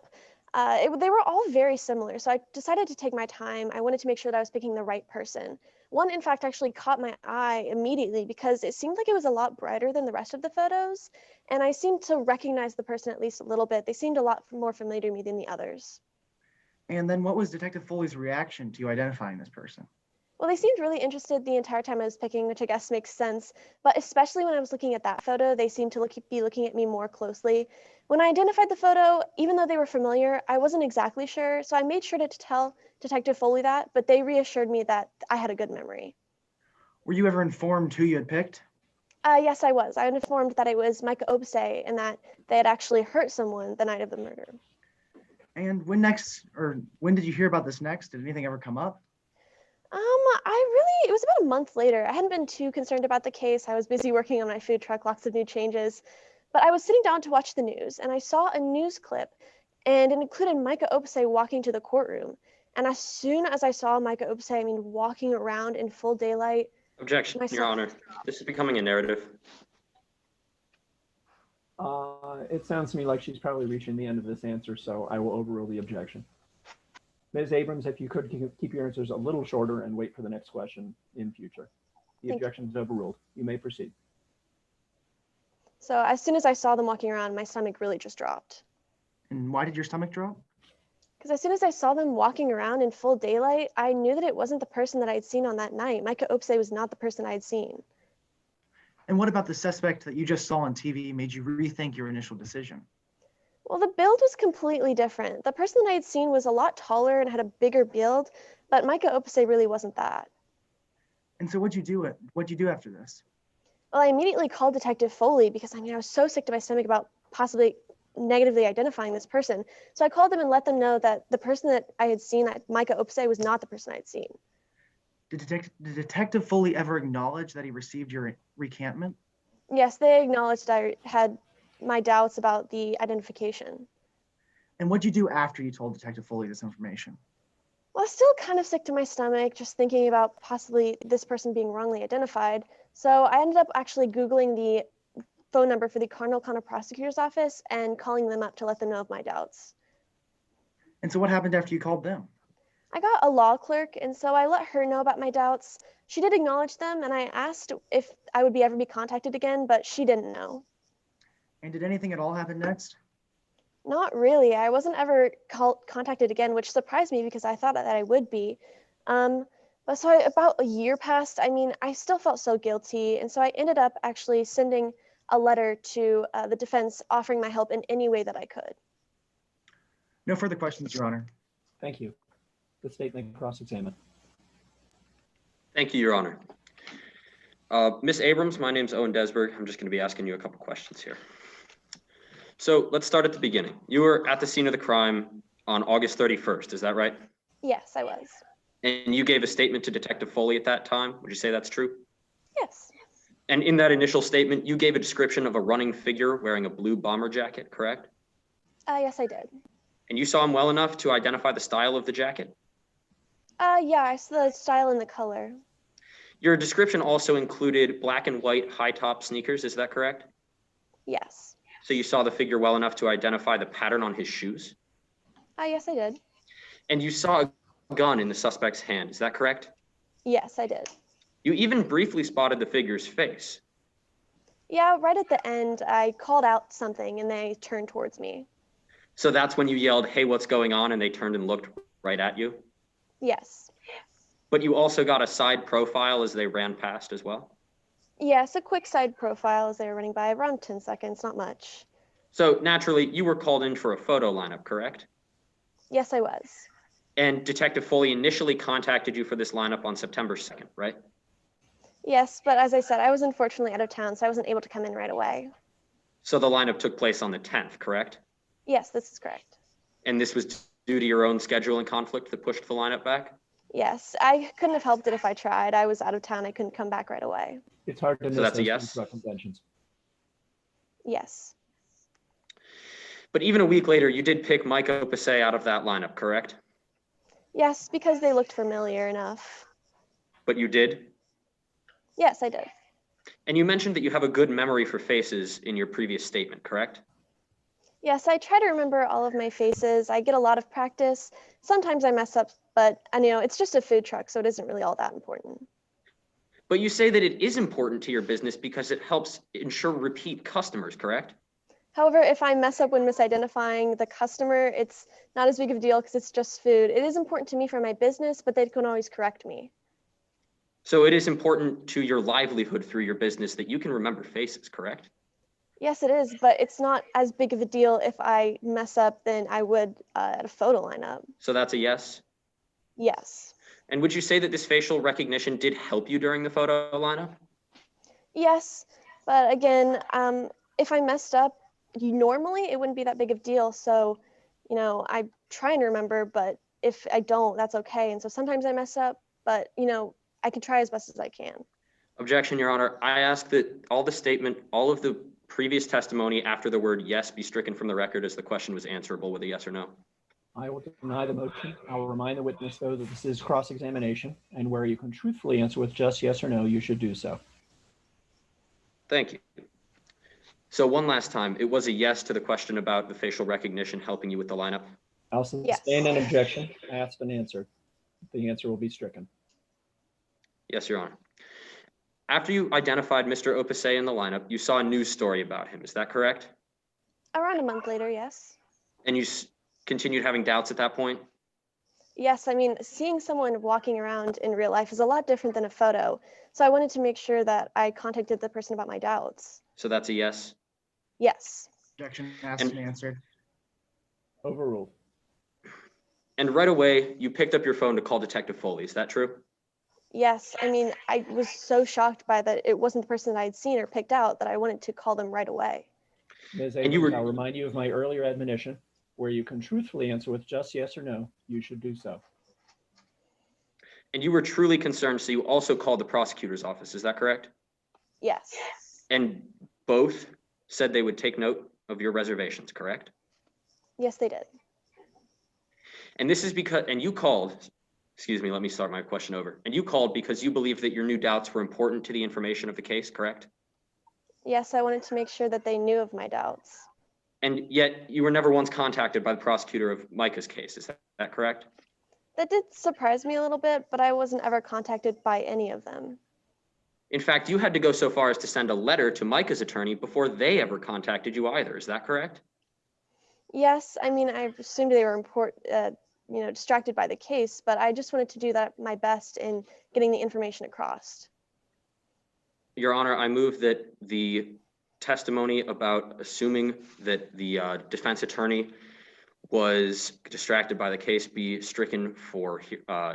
They were all very similar, so I decided to take my time. I wanted to make sure that I was picking the right person. One, in fact, actually caught my eye immediately because it seemed like it was a lot brighter than the rest of the photos, and I seemed to recognize the person at least a little bit. They seemed a lot more familiar to me than the others. And then what was Detective Foley's reaction to you identifying this person? Well, they seemed really interested the entire time I was picking, which I guess makes sense. But especially when I was looking at that photo, they seemed to be looking at me more closely. When I identified the photo, even though they were familiar, I wasn't exactly sure. So I made sure to tell Detective Foley that, but they reassured me that I had a good memory. Were you ever informed who you had picked? Yes, I was. I was informed that it was Micah Obse and that they had actually hurt someone the night of the murder. And when did you hear about this next? Did anything ever come up? It was about a month later. I hadn't been too concerned about the case. I was busy working on my food truck, lots of new changes. But I was sitting down to watch the news, and I saw a news clip, and it included Micah Obse walking to the courtroom. And as soon as I saw Micah Obse, walking around in full daylight. Objection, Your Honor. This is becoming a narrative. It sounds to me like she's probably reaching the end of this answer, so I will overrule the objection. Ms. Abrams, if you could keep your answers a little shorter and wait for the next question in future. The objection is overruled. You may proceed. So as soon as I saw them walking around, my stomach really just dropped. And why did your stomach drop? Because as soon as I saw them walking around in full daylight, I knew that it wasn't the person that I had seen on that night. Micah Obse was not the person I had seen. And what about the suspect that you just saw on TV made you rethink your initial decision? Well, the build was completely different. The person that I had seen was a lot taller and had a bigger build, but Micah Obse really wasn't that. And so what'd you do after this? Well, I immediately called Detective Foley because I was so sick to my stomach about possibly negatively identifying this person. So I called them and let them know that the person that I had seen, that Micah Obse, was not the person I had seen. Did Detective Foley ever acknowledge that he received your recantment? Yes, they acknowledged I had my doubts about the identification. And what'd you do after you told Detective Foley this information? Well, I was still kind of sick to my stomach, just thinking about possibly this person being wrongly identified. So I ended up actually Googling the phone number for the Cardinal County Prosecutor's Office and calling them up to let them know of my doubts. And so what happened after you called them? I got a law clerk, and so I let her know about my doubts. She did acknowledge them, and I asked if I would ever be contacted again, but she didn't know. And did anything at all happen next? Not really. I wasn't ever contacted again, which surprised me because I thought that I would be. But so about a year passed. I mean, I still felt so guilty. And so I ended up actually sending a letter to the defense offering my help in any way that I could. No further questions, Your Honor. Thank you. The state may cross-examine. Thank you, Your Honor. Ms. Abrams, my name's Owen Desberg. I'm just going to be asking you a couple questions here. So let's start at the beginning. You were at the scene of the crime on August 31st, is that right? Yes, I was. And you gave a statement to Detective Foley at that time. Would you say that's true? Yes. And in that initial statement, you gave a description of a running figure wearing a blue bomber jacket, correct? Yes, I did. And you saw him well enough to identify the style of the jacket? Yeah, I saw the style and the color. Your description also included black and white high top sneakers, is that correct? Yes. So you saw the figure well enough to identify the pattern on his shoes? Yes, I did. And you saw a gun in the suspect's hand, is that correct? Yes, I did. You even briefly spotted the figure's face. Yeah, right at the end, I called out something and they turned towards me. So that's when you yelled, "Hey, what's going on?" and they turned and looked right at you? Yes. But you also got a side profile as they ran past as well? Yes, a quick side profile as they were running by, around 10 seconds, not much. So naturally, you were called in for a photo lineup, correct? Yes, I was. And Detective Foley initially contacted you for this lineup on September 2nd, right? Yes, but as I said, I was unfortunately out of town, so I wasn't able to come in right away. So the lineup took place on the 10th, correct? Yes, this is correct. And this was due to your own scheduling conflict that pushed the lineup back? Yes, I couldn't have helped it if I tried. I was out of town. I couldn't come back right away. It's hard to miss So that's a those yes? things about conventions. Yes. But even a week later, you did pick Mike Opasay out of that lineup, correct? Yes, because they looked familiar enough. But you did? Yes, I did. And you mentioned that you have a good memory for faces in your previous statement, correct? Yes, I try to remember all of my faces. I get a lot of practice. Sometimes I mess up, but it's just a food truck, so it isn't really all that important. But you say that it is important to your business because it helps ensure repeat customers, correct? However, if I mess up when misidentifying the customer, it's not as big of a deal because it's just food. It is important to me for my business, but they can always correct me. So it is important to your livelihood through your business that you can remember faces, correct? Yes, it is, but it's not as big of a deal if I mess up than I would at a photo lineup. So that's a yes? Yes. And would you say that this facial recognition did help you during the photo lineup? Yes, but again, if I messed up, normally it wouldn't be that big of a deal. So, I try and remember, but if I don't, that's okay. And so sometimes I mess up, but I can try as best as I can. Objection, Your Honor. I ask that all of the previous testimony after the word yes be stricken from the record as the question was answerable with a yes or no. I will deny the motion. I will remind the witness, though, that this is cross-examination, and where you can truthfully answer with just yes or no, you should do so. Thank you. So one last time, it was a yes to the question about the facial recognition helping you with the lineup? I'll sustain an objection, asked and answered. The answer will be stricken. Yes, Your Honor. After you identified Mr. Opasay in the lineup, you saw a news story about him. Is that correct? Around a month later, yes. And you continued having doubts at that point? Yes, I mean, seeing someone walking around in real life is a lot different than a photo. So I wanted to make sure that I contacted the person about my doubts. So that's a yes? Yes. Objection asked and answered. Overruled. And right away, you picked up your phone to call Detective Foley. Is that true? Yes, I mean, I was so shocked by that it wasn't the person that I had seen or picked out that I wanted to call them right away. Ms. Abrams, I'll remind you of my earlier admonition. Where you can truthfully answer with just yes or no, you should do so. And you were truly concerned, so you also called the prosecutor's office, is that correct? Yes. And both said they would take note of your reservations, correct? Yes, they did. And this is because, and you called, excuse me, let me start my question over. And you called because you believed that your new doubts were important to the information of the case, correct? Yes, I wanted to make sure that they knew of my doubts. And yet you were never once contacted by the prosecutor of Micah's case, is that correct? That did surprise me a little bit, but I wasn't ever contacted by any of them. In fact, you had to go so far as to send a letter to Micah's attorney before they ever contacted you either, is that correct? Yes, I mean, I assumed they were distracted by the case, but I just wanted to do that my best in getting the information across. Your Honor, I move that the testimony about assuming that the defense attorney was distracted by the case be stricken for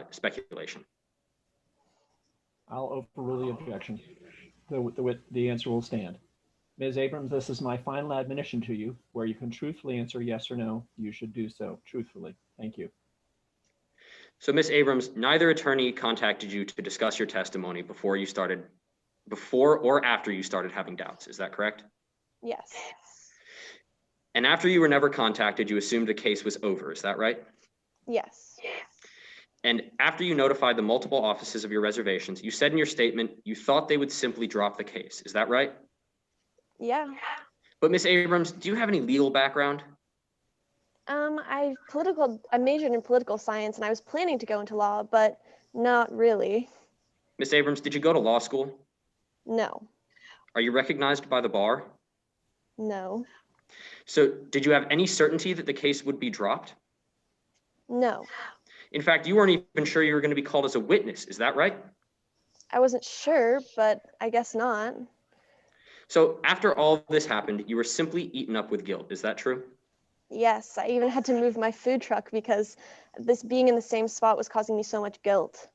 speculation. I'll overrule the objection. The answer will stand. Ms. Abrams, this is my final admonition to you. Where you can truthfully answer yes or no, you should do so truthfully. Thank you. So, Ms. Abrams, neither attorney contacted you to discuss your testimony before or after you started having doubts. Is that correct? Yes. And after you were never contacted, you assumed the case was over. Is that right? Yes. And after you notified the multiple offices of your reservations, you said in your statement you thought they would simply drop the case. Is that right? Yeah. But Ms. Abrams, do you have any legal background? I majored in political science and I was planning to go into law, but not really. Ms. Abrams, did you go to law school? No. Are you recognized by the bar? No. So did you have any certainty that the case would be dropped? No. In fact, you weren't even sure you were going to be called as a witness. Is that right? I wasn't sure, but I guess not. So after all this happened, you were simply eaten up with guilt. Is that true? Yes, I even had to move my food truck because this being in the same spot was causing me so much guilt.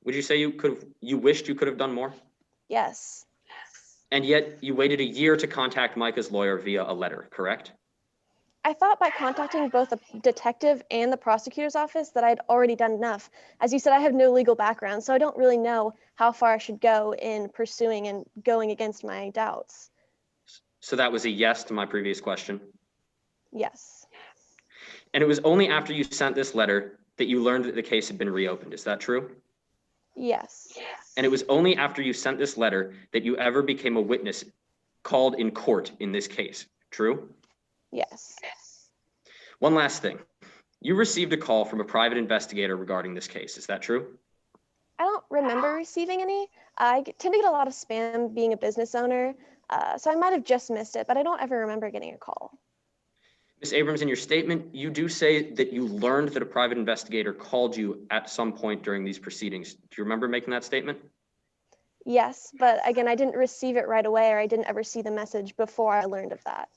Would you say you wished you could have done more? Yes. And yet you waited a year to contact Micah's lawyer via a letter, correct? I thought by contacting both the detective and the prosecutor's office that I'd already done enough. As you said, I have no legal background, so I don't really know how far I should go in pursuing and going against my doubts. So that was a yes to my previous question. Yes. And it was only after you sent this letter that you learned that the case had been reopened. Is that true? Yes. And it was only after you sent this letter that you ever became a witness called in court in this case. True? Yes. One last thing. You received a call from a private investigator regarding this case. Is that true? I don't remember receiving any. I tend to get a lot of spam being a business owner, so I might have just missed it, but I don't ever remember getting a call. Ms. Abrams, in your statement, you do say that you learned that a private investigator called you at some point during these proceedings. Do you remember making that statement? Yes, but again, I didn't receive it right away, or I didn't ever see the message before I learned of that.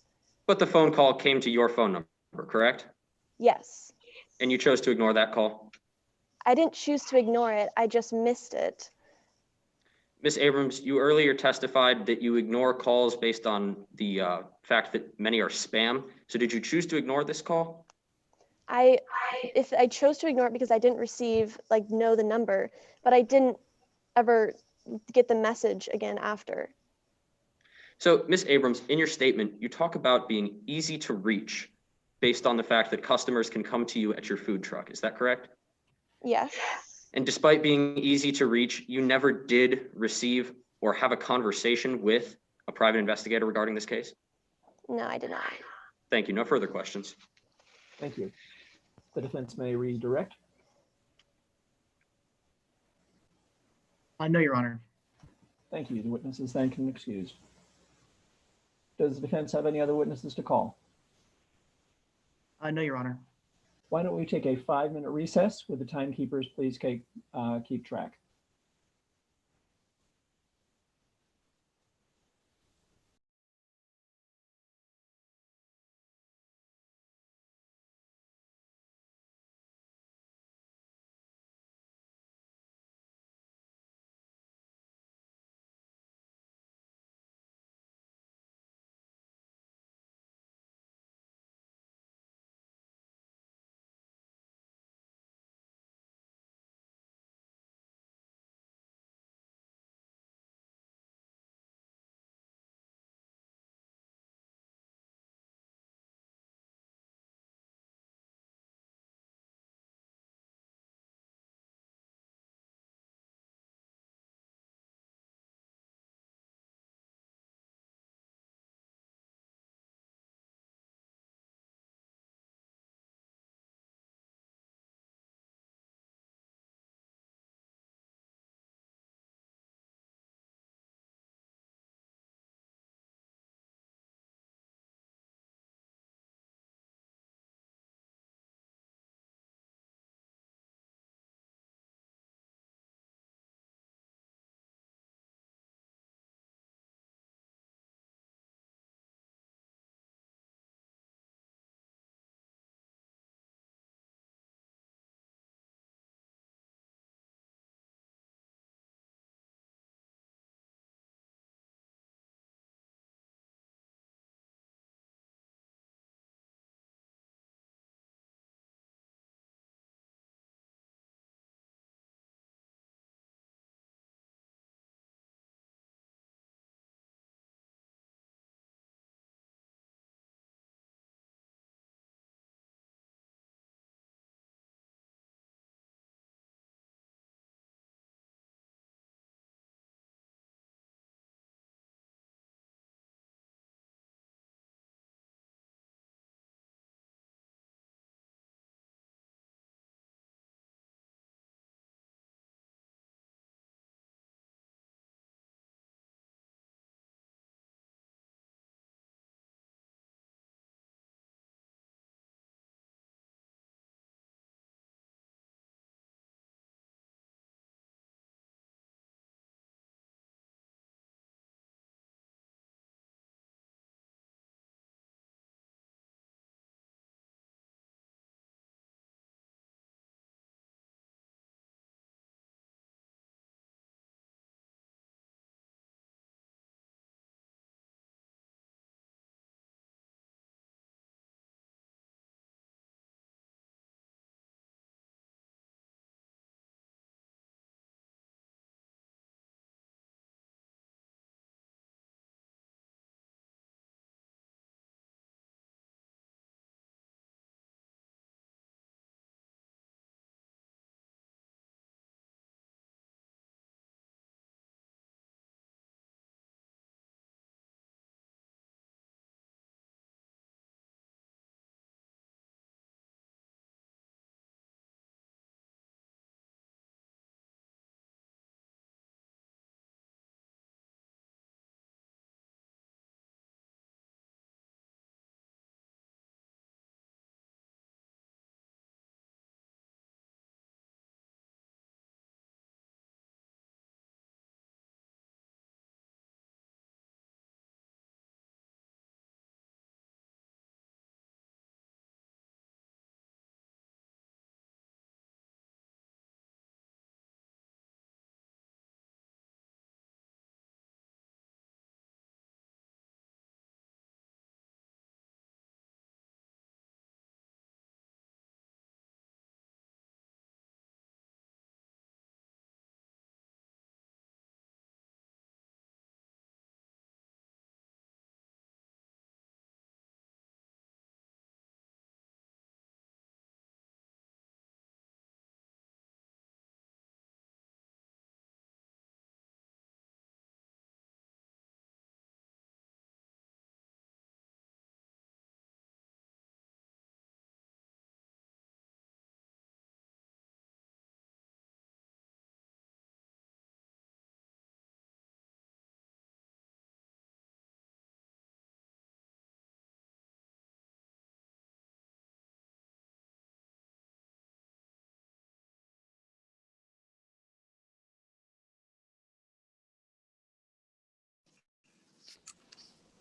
But the phone call came to your phone number, correct? Yes. And you chose to ignore that call? I didn't choose to ignore it, I just missed it. Ms. Abrams, you earlier testified that you ignore calls based on the fact that many are spam. So did you choose to ignore this call? If I chose to ignore it because I didn't know the number, but I didn't ever get the message again after. So Ms. Abrams, in your statement, you talk about being easy to reach based on the fact that customers can come to you at your food truck. Is that correct? Yes. And despite being easy to reach, you never did receive or have a conversation with a private investigator regarding this case? No, I did not. Thank you. No further questions. Thank you. The defense may redirect. No, Your Honor. Thank you. The witnesses then can excuse. Does the defense have any other witnesses to call? No, Your Honor. Why don't we take a 5-minute recess? Would the timekeepers please keep track?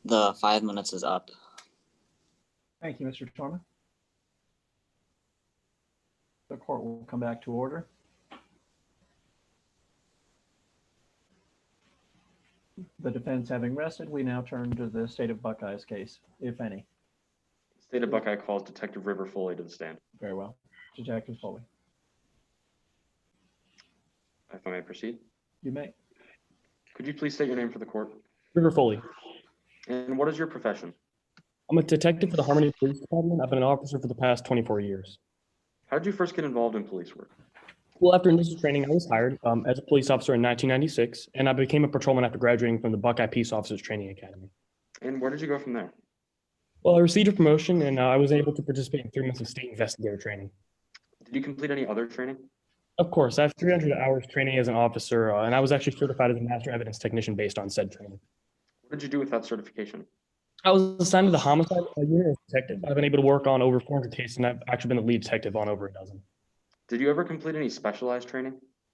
The 5 minutes is up. Thank you, Mr. Torma. The court will come back to order. The defense having rested, we now turn to the state of Buckeyes case, if any. State of Buckeye calls Detective River Foley to the stand. Very well. Detective Foley, If I may proceed. you may. Could you please state your name for the court? River Foley. And what is your profession? I'm a detective for the Harmony Police Department. I've been an officer for the past 24 years. How did you first get involved in police work? Well, after initial training, I was hired as a police officer in 1996, and I became a patrolman after graduating from the Buckeye Peace Officers Training Academy. And where did you go from there? Well, I received a promotion, and I was able to participate in 3 months of state investigator training. Did you complete any other training? Of course, I have 300 hours training as an officer, and I was actually certified as a master evidence technician based on said training. What did you do with that certification? I was assigned to the homicide unit as a detective. I've been able to work on over 400 cases, and I've actually been the lead detective on over a dozen. Did you ever complete any specialized training?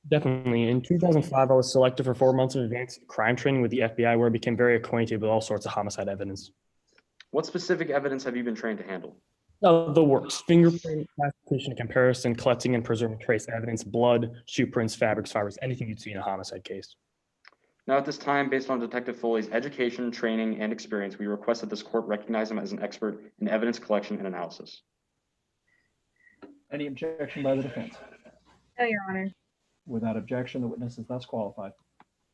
Definitely. In 2005, I was selected for 4 months of advanced crime training with the FBI, where I became very acquainted with all sorts of homicide evidence. What specific evidence have you been trained to handle? The works: fingerprint, classification, comparison, collecting and preserving trace evidence, blood, shoe prints, fabrics, fibers, anything you'd see in a homicide case. Now, at this time, based on Detective Foley's education, training, and experience, we request that this court recognize him as an expert in evidence collection and analysis. Any objection by the defense? No, Your Honor. Without objection, the witness is thus qualified.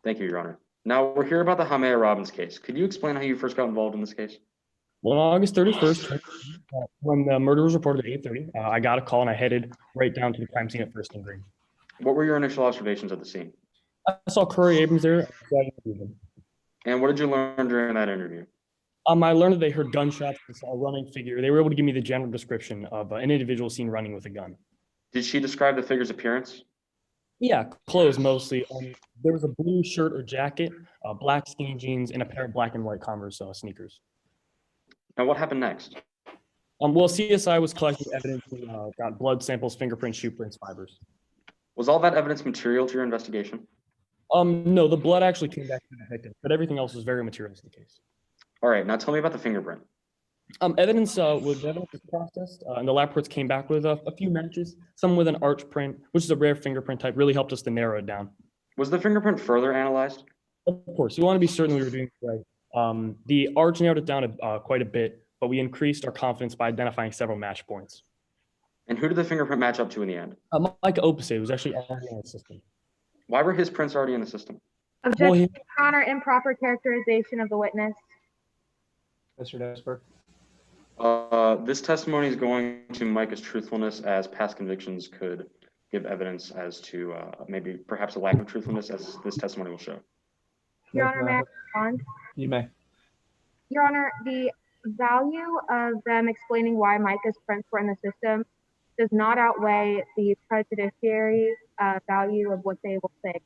Thank you, Your Honor. Now, we're here about the Hamea Robbins case. Could you explain how you first got involved in this case? Well, on August 31st, when the murder was reported at 8:30, I got a call and I headed right down to the crime scene at First and Green. What were your initial observations of the scene? I saw Curry Abrams there. So I interviewed him. And what did you learn during that interview? I learned that they heard gunshots and saw a running figure. They were able to give me the general description of an individual seen running with a gun. Did she describe the figure's appearance? Yeah, clothes mostly. There was a blue shirt or jacket, black skinny jeans, and a pair of black and white Converse sneakers. Now, what happened next? Well, CSI was collecting evidence and got blood samples, fingerprints, shoe prints, fibers. Was all that evidence material to your investigation? No, the blood actually came back to the victim, but everything else was very material to the case. All right, now tell me about the fingerprint. Evidence was processed, and the lab reports came back with a few matches, some with an arch print, which is a rare fingerprint type, really helped us to narrow it down. Was the fingerprint further analyzed? Of course, we want to be certain we were doing it right. The arch narrowed it down quite a bit, but we increased our confidence by identifying several match points. And who did the fingerprint match up to in the end? Micah Opusay was actually already in the system. Why were his prints already in the system? Objection, Your Honor, improper characterization of the witness. Mr. Desberg. This testimony is going to Micah's truthfulness, as past convictions could give evidence as to maybe perhaps a lack of truthfulness, as this testimony will show. Your Honor, may I respond? You may. Your Honor, the value of them explaining why Micah's prints were in the system does not outweigh the prejudiciary value of what they will say.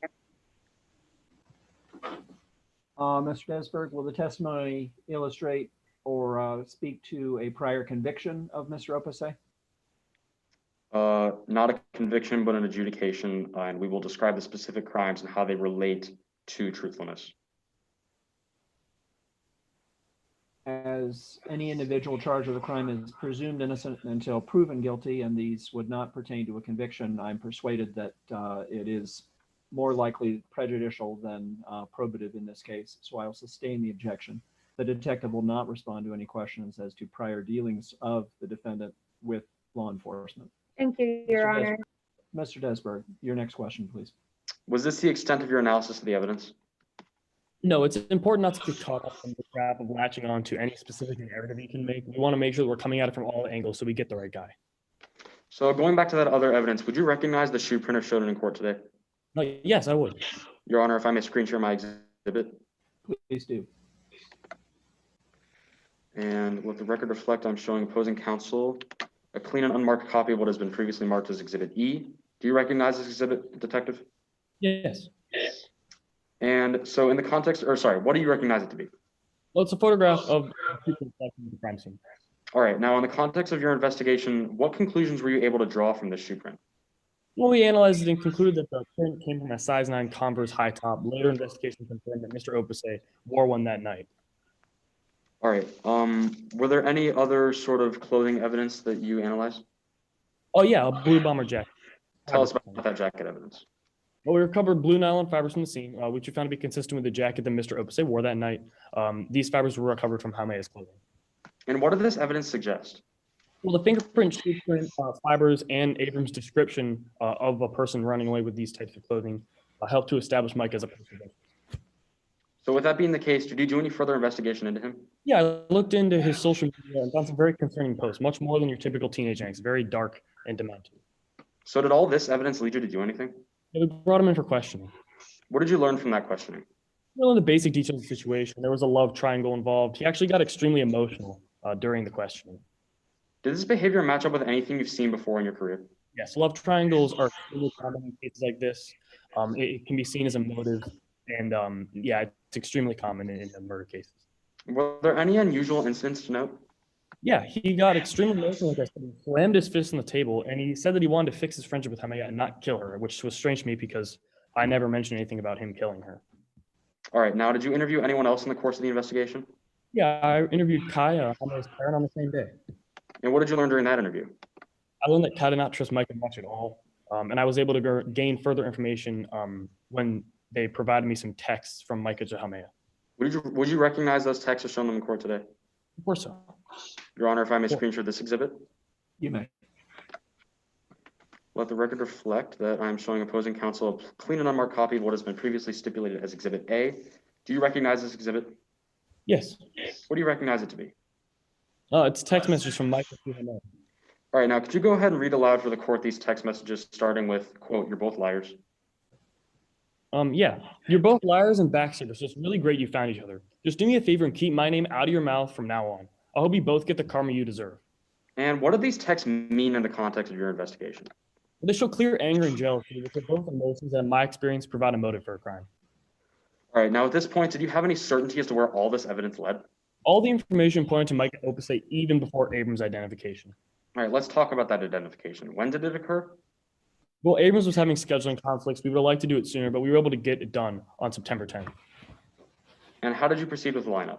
Mr. Desberg, will the testimony illustrate or speak to a prior conviction of Mr. Opusay? Not a conviction, but an adjudication, and we will describe the specific crimes and how they relate to truthfulness. As any individual charged with a crime is presumed innocent until proven guilty, and these would not pertain to a conviction, I'm persuaded that it is more likely prejudicial than probative in this case, so I will sustain the objection. The detective will not respond to any questions as to prior dealings of the defendant with law enforcement. Thank you, Your Honor. Mr. Desberg, your next question, please. Was this the extent of your analysis of the evidence? No, it's important not to get caught up in the trap of latching on to any specific narrative you can make. We want to make sure that we're coming at it from all angles so we get the right guy. So going back to that other evidence, would you recognize the shoe print if shown in court today? Yes, I would. Your Honor, if I may screen share my exhibit. Please do. And let the record reflect, I'm showing opposing counsel a clean and unmarked copy of what has been previously marked as Exhibit E. Do you recognize this exhibit, Detective? Yes. And so in the context, or sorry, what do you recognize it to be? Well, it's a photograph of people collecting the crime scene. All right, now in the context of your investigation, what conclusions were you able to draw from this shoe print? Well, we analyzed it and concluded that the print came from a size 9 Converse high top. Later investigation confirmed that Mr. Opusay wore one that night. right. Were there any other sort of clothing evidence that you analyzed? Oh yeah, a blue bomber jacket. Tell us about that jacket evidence. Well, we recovered blue nylon fibers from the scene, which we found to be consistent with the jacket that Mr. Opusay wore that night. These fibers were recovered from Jaume's clothing. And what did this evidence suggest? Well, the fingerprint, shoe print, fibers, and Abrams' description of a person running away with these types of clothing helped to establish Mike as a person. So with that being the case, did you do any further investigation into him? Yeah, I looked into his social media and found some very concerning posts, much more than your typical teenage angst, very dark and demented. So did all this evidence lead you to do anything? Yeah, we brought him in for questioning. What did you learn from that questioning? Well, the basic details of the situation, there was a love triangle involved. He actually got extremely emotional during the questioning. Did this behavior match up with anything you've seen before in your career? Yes, love triangles are extremely common in cases like this. It can be seen as a motive, and yeah, it's extremely common in the murder cases. Were there any unusual incidents to note? Yeah, he got extremely emotional, like I said. He slammed his fist on the table, and he said that he wanted to fix his friendship with Jaime and not kill her, which was strange to me because I never mentioned anything about him killing her. All right, now did you interview anyone else in the course of the investigation? Yeah, I interviewed Kai, Jaime's parent, on the same day. And what did you learn during that interview? I learned that Kai did not trust Micah much at all, and I was able to gain further information when they provided me some texts from Micah to Jaime. Would you recognize those texts as shown them in court today? Of course so. Your Honor, if I may screenshot this exhibit. You may. Let the record reflect that I'm showing opposing counsel a clean and unmarked copy of what has been previously stipulated as Exhibit A. Do you recognize this exhibit? Yes. What do you recognize it to be? It's text messages from Micah to Jaime. All right, now could you go ahead and read aloud for the court these text messages starting with, quote, "You're both liars." Yeah, you're both liars and backseaters, so it's really great you found each other. Just do me a favor and keep my name out of your mouth from now on. I hope you both get the karma you deserve. And what do these texts mean in the context of your investigation? They show clear anger and jealousy, which are both emotions that, in my experience, provide a motive for a crime. All right, now at this point, did you have any certainty as to where all this evidence led? All the information pointed to Micah Opusay even before Abrams' identification. All right, let's talk about that identification. When did it occur? Well, Abrams was having scheduling conflicts. We would have liked to do it sooner, but we were able to get it done on September 10th. And how did you proceed with the lineup?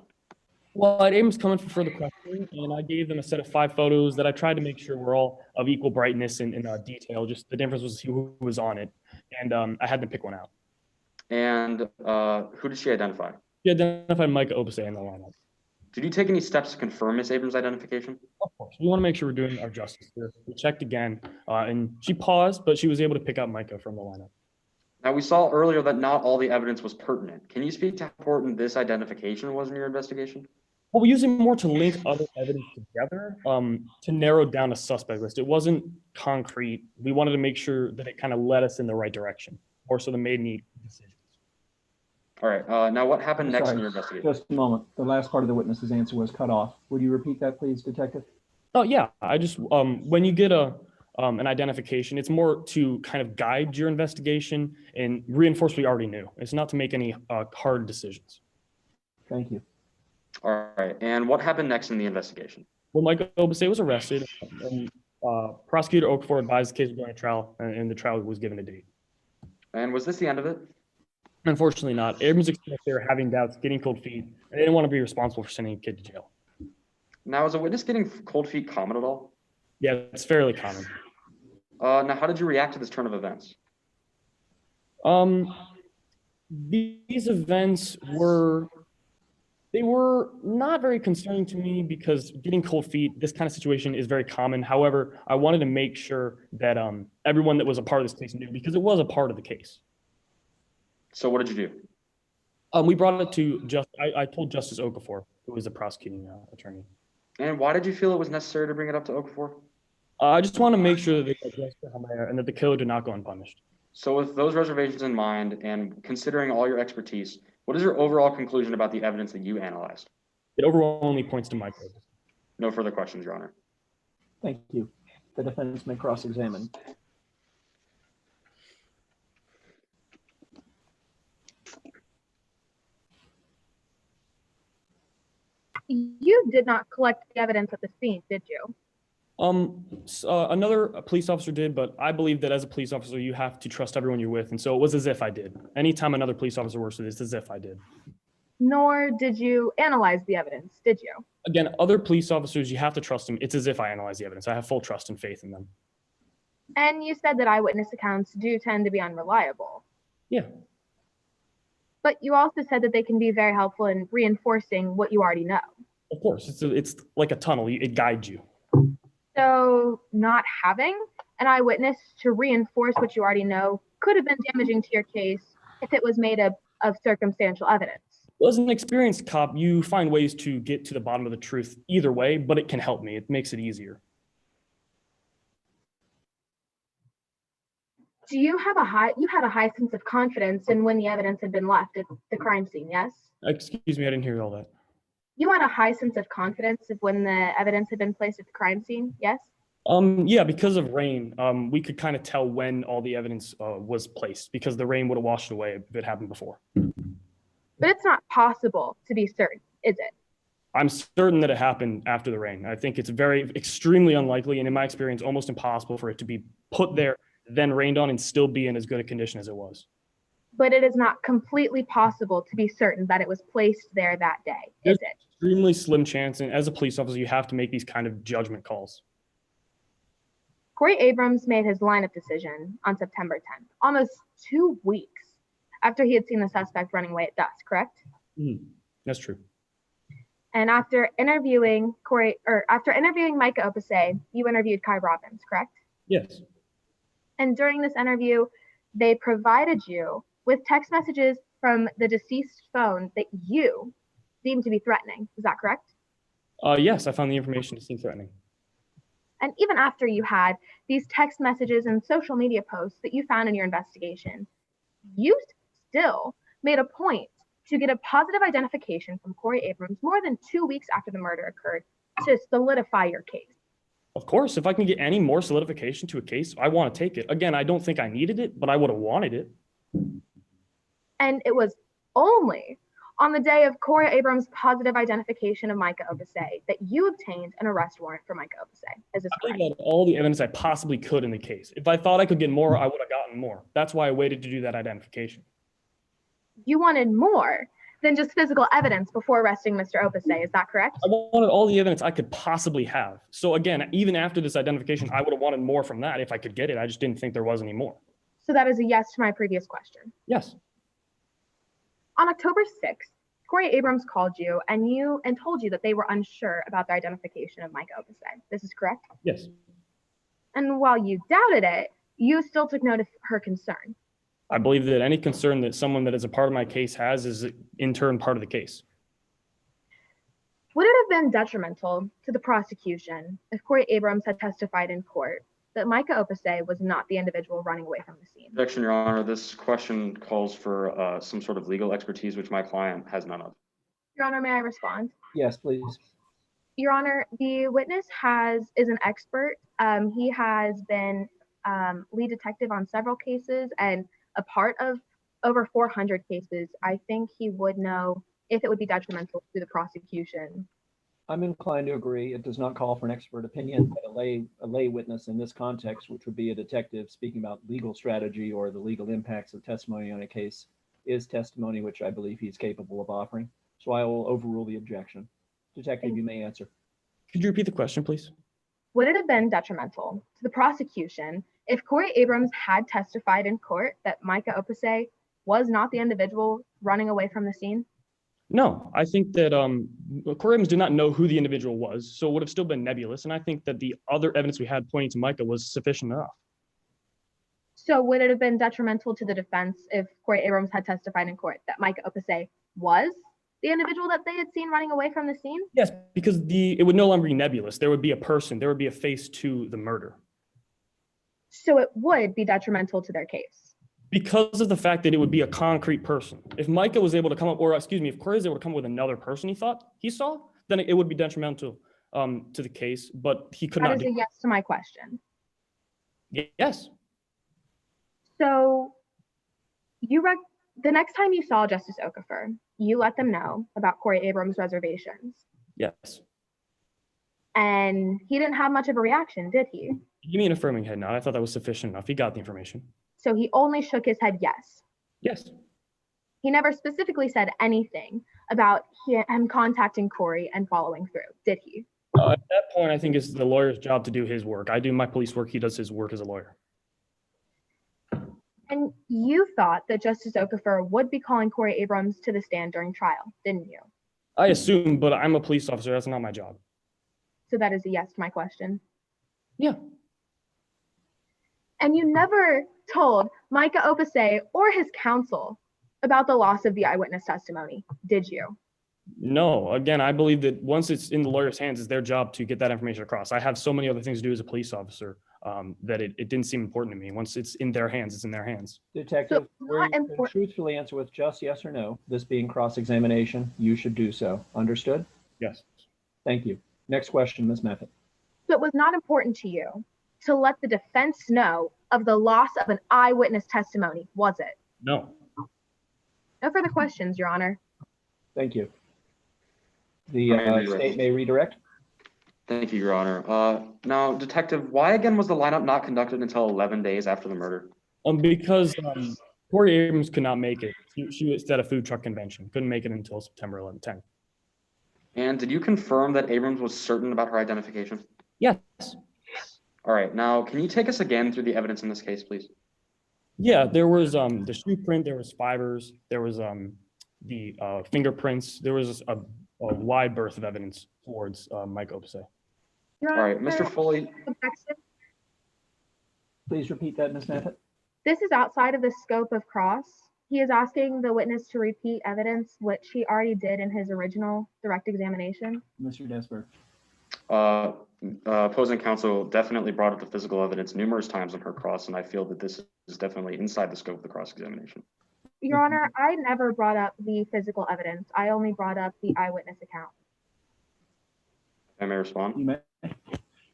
Well, I had Abrams come in for further questioning, and I gave them a set of 5 photos that I tried to make sure were all of equal brightness and detail. Just the difference was who was on it, and I had them pick one out. And who did she identify? She identified Micah Opusay in the lineup. Did you take any steps to confirm Ms. Abrams' identification? Of course. We want to make sure we're doing our justice here. We checked again, and she paused, but she was able to pick out Micah from the lineup. Now, we saw earlier that not all the evidence was pertinent. Can you speak to how important this identification was in your investigation? Well, we used it more to link other evidence together to narrow down a suspect list. It wasn't concrete. We wanted to make sure that it kind of led us in the right direction, more so than made any decisions. All right. Now, what happened next Sorry, in your investigation? just a moment. The last part of the witness's answer was cut off. Would you repeat that, please, Detective? Oh, yeah. I just, when you get an identification, it's more to kind of guide your investigation and reinforce what you already knew. It's not to make any hard decisions. Thank you. All right. And what happened next in the investigation? Well, Micah Opusay was arrested, and Prosecutor Okafor advised the case was going to trial, and the trial was given a date. And was this the end of it? Unfortunately not. Abrams expressed they were having doubts, getting cold feet, and they didn't want to be responsible for sending a kid to jail. Now, is a witness getting cold feet common at all? Yeah, it's fairly common. Now, how did you react to this turn of events? These events were not very concerning to me because getting cold feet, this kind of situation is very common. However, I wanted to make sure that everyone that was a part of this case knew because it was a part of the case. So what did you do? We brought it to I told Justice Okafor, who was the prosecuting attorney. And why did you feel it was necessary to bring it up to Okafor? I just want to make sure that they got justice for Jaime and that the killer did not go unpunished. So with those reservations in mind and considering all your expertise, what is your overall conclusion about the evidence that you analyzed? It overwhelmingly points to Micah. No further questions, Your Honor. Thank you. The defense may cross-examine. You did not collect the evidence at the scene, did you? Another police officer did, but I believe that as a police officer, you have to trust everyone you're with. And so it was as if I did. Anytime another police officer works with it, it's as if I did. nor did you analyze the evidence, did you? Again, other police officers, you have to trust them. It's as if I analyze the evidence. I have full trust and faith in them. And you said that eyewitness accounts do tend to be unreliable. Yeah. But you also said that they can be very helpful in reinforcing what you already know. Of course, it's like a tunnel. It guides you. So not having an eyewitness to reinforce what you already know could have been damaging to your case if it was made up of circumstantial evidence. Well, as an experienced cop, you find ways to get to the bottom of the truth either way, but it can help me. It makes it easier. Do you had a high sense of confidence in when the evidence had been left at the crime scene, yes? Excuse me, I didn't hear all that. You had a high sense of confidence of when the evidence had been placed at the crime scene, yes? Yeah, because of rain, we could kind of tell when all the evidence was placed because the rain would have washed it away if it happened before. But it's not possible to be certain, is it? I'm certain that it happened after the rain. I think it's extremely unlikely, and in my experience, almost impossible for it to be put there, then rained on, and still be in as good a condition as it was. But it is not completely possible to be certain that it was placed there that day, is it? Extremely slim chance, and as a police officer, you have to make these kind of judgment calls. Corey Abrams made his lineup decision on September 10th, almost 2 weeks after he had seen the suspect running away at dusk, correct? That's true. And after interviewing Micah Opusay, you interviewed Kai Robbins, correct? Yes. And during this interview, they provided you with text messages from the deceased phone that you deemed to be threatening. Is that correct? Yes, I found the information to seem threatening. And even after you had these text messages and social media posts that you found in your investigation, you still made a point to get a positive identification from Corey Abrams more than 2 weeks after the murder occurred to solidify your case. Of course, if I can get any more solidification to a case, I want to take it. Again, I don't think I needed it, but I would have wanted it. And it was only on the day of Corey Abrams' positive identification of Micah Opusay that you obtained an arrest warrant for Micah Opusay. Is this correct? I got all the evidence I possibly could in the case. If I thought I could get more, I would have gotten more. That's why I waited to do that identification. You wanted more than just physical evidence before arresting Mr. Opusay. Is that correct? I wanted all the evidence I could possibly have. So again, even after this identification, I would have wanted more from that if I could get it. I just didn't think there was any more. So that is a yes to my previous question. Yes. On October 6th, Corey Abrams called you and told you that they were unsure about the identification of Micah Opusay. This is correct? Yes. And while you doubted it, you still took note of her concern. I believe that any concern that someone that is a part of my case has is in turn part of the case. Would it have been detrimental to the prosecution if Corey Abrams had testified in court that Micah Opusay was not the individual running away from the scene? Objection, Your Honor. This question calls for some sort of legal expertise, which my client has none of. Your Honor, may I respond? Yes, please. Your Honor, the witness is an expert. He has been lead detective on several cases and a part of over 400 cases. I think he would know if it would be detrimental to the prosecution. I'm inclined to agree. It does not call for an expert opinion, but a lay witness in this context, which would be a detective speaking about legal strategy or the legal impacts of testimony on a case, is testimony which I believe he's capable of offering. So I will overrule the objection. Detective, you may answer. Could you repeat the question, please? Would it have been detrimental to the prosecution if Corey Abrams had testified in court that Micah Opusay was not the individual running away from the scene? No, I think that Corey Abrams did not know who the individual was, so it would have still been nebulous. And I think that the other evidence we had pointing to Micah was sufficient enough. So would it have been detrimental to the defense if Corey Abrams had testified in court that Micah Opusay was the individual that they had seen running away from the scene? Yes, because it would no longer be nebulous. There would be a person, there would be a face to the murder. So it would be detrimental to their case. Because of the fact that it would be a concrete person. If Micah was able to come up, or excuse me, if Corey was able to come up with another person he saw, then it would be detrimental to the case, but he could not do. That is a yes to my question. Yes. So the next time you saw Justice Okafor, you let them know about Corey Abrams' reservations. Yes. And he didn't have much of a reaction, did he? Give me an affirming head nod. I thought that was sufficient enough. He got the information. So he only shook his head yes. Yes. He never specifically said anything about him contacting Corey and following through, did he? At that point, I think it's the lawyer's job to do his work. I do my police work. He does his work as a lawyer. And you thought that Justice Okafor would be calling Corey Abrams to the stand during trial, didn't you? I assume, but I'm a police officer. That's not my job. So that is a yes to my question. Yeah. And you never told Micah Opasay or his counsel about the loss of the eyewitness testimony, did you? No, again, I believe that once it's in the lawyer's hands, it's their job to get that information across. I have so many other things to do as a police officer that it didn't seem important to me. Once it's in their hands, it's in their hands. Detective, So, where not you can important- truthfully answer with just yes or no, this being cross-examination, you should do so. Understood? Yes. Thank you. Next question, Ms. Meffett. So it was not important to you to let the defense know of the loss of an eyewitness testimony, was it? No. No further questions, Your Honor. Thank you. The state may redirect. Thank you, Your Honor. Now, Detective, why again was the lineup not conducted until 11 days after the murder? Because Corey Abrams could not make it. She was at a food truck convention. Couldn't make it until September 10th. And did you confirm that Abrams was certain about her identification? Yes. All right. Now, can you take us again through the evidence in this case, please? Yeah, there was the shoe print, there was fibers, there was the fingerprints, there was a wide berth of evidence towards Mike Opasay. Your All right, Honor, Mr. Foley. objection. Please repeat that, Ms. Meffett. This is outside of the scope of cross. He is asking the witness to repeat evidence, which he already did in his original direct examination. Mr. Desberg. Opposing counsel definitely brought up the physical evidence numerous times in her cross, and I feel that this is definitely inside the scope of the cross-examination. Your Honor, I never brought up the physical evidence. I only brought up the eyewitness account. If I may respond? You may.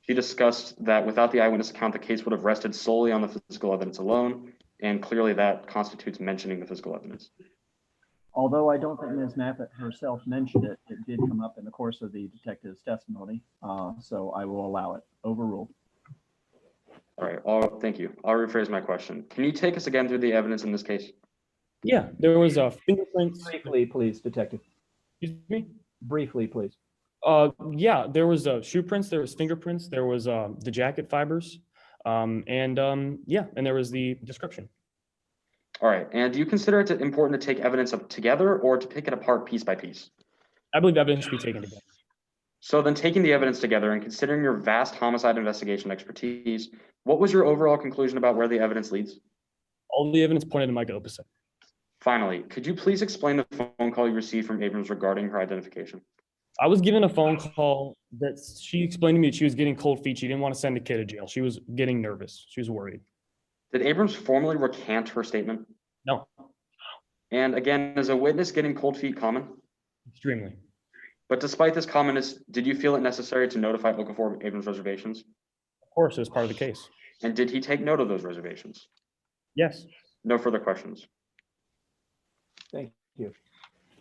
She discussed that without the eyewitness account, the case would have rested solely on the physical evidence alone, and clearly that constitutes mentioning the physical evidence. Although I don't think Ms. Meffett herself mentioned it, it did come up in the course of the detective's testimony, so I will allow it. Overruled. All right, thank you. I'll rephrase my question. Can you take us again through the evidence in this case? Yeah, there was fingerprints. Briefly, please, detective. Excuse me? Briefly, please. Yeah, there was shoe prints, there was fingerprints, there was the jacket fibers, and there was the description. All right, and do you consider it important to take evidence up together or to pick it apart piece by piece? I believe evidence should be taken together. So then taking the evidence together and considering your vast homicide investigation expertise, what was your overall conclusion about where the evidence leads? All the evidence pointed to Micah Opasay. Finally, could you please explain the phone call you received from Abrams regarding her identification? I was given a phone call that she explained to me that she was getting cold feet. She didn't want to send the kid to jail. She was getting nervous. She was worried. Did Abrams formally recant her statement? No. And again, is a witness getting cold feet common? Extremely. But despite this commonness, did you feel it necessary to notify Okafor of Abrams' reservations? Of course, it was part of the case. And did he take note of those reservations? Yes. No further questions. Thank you.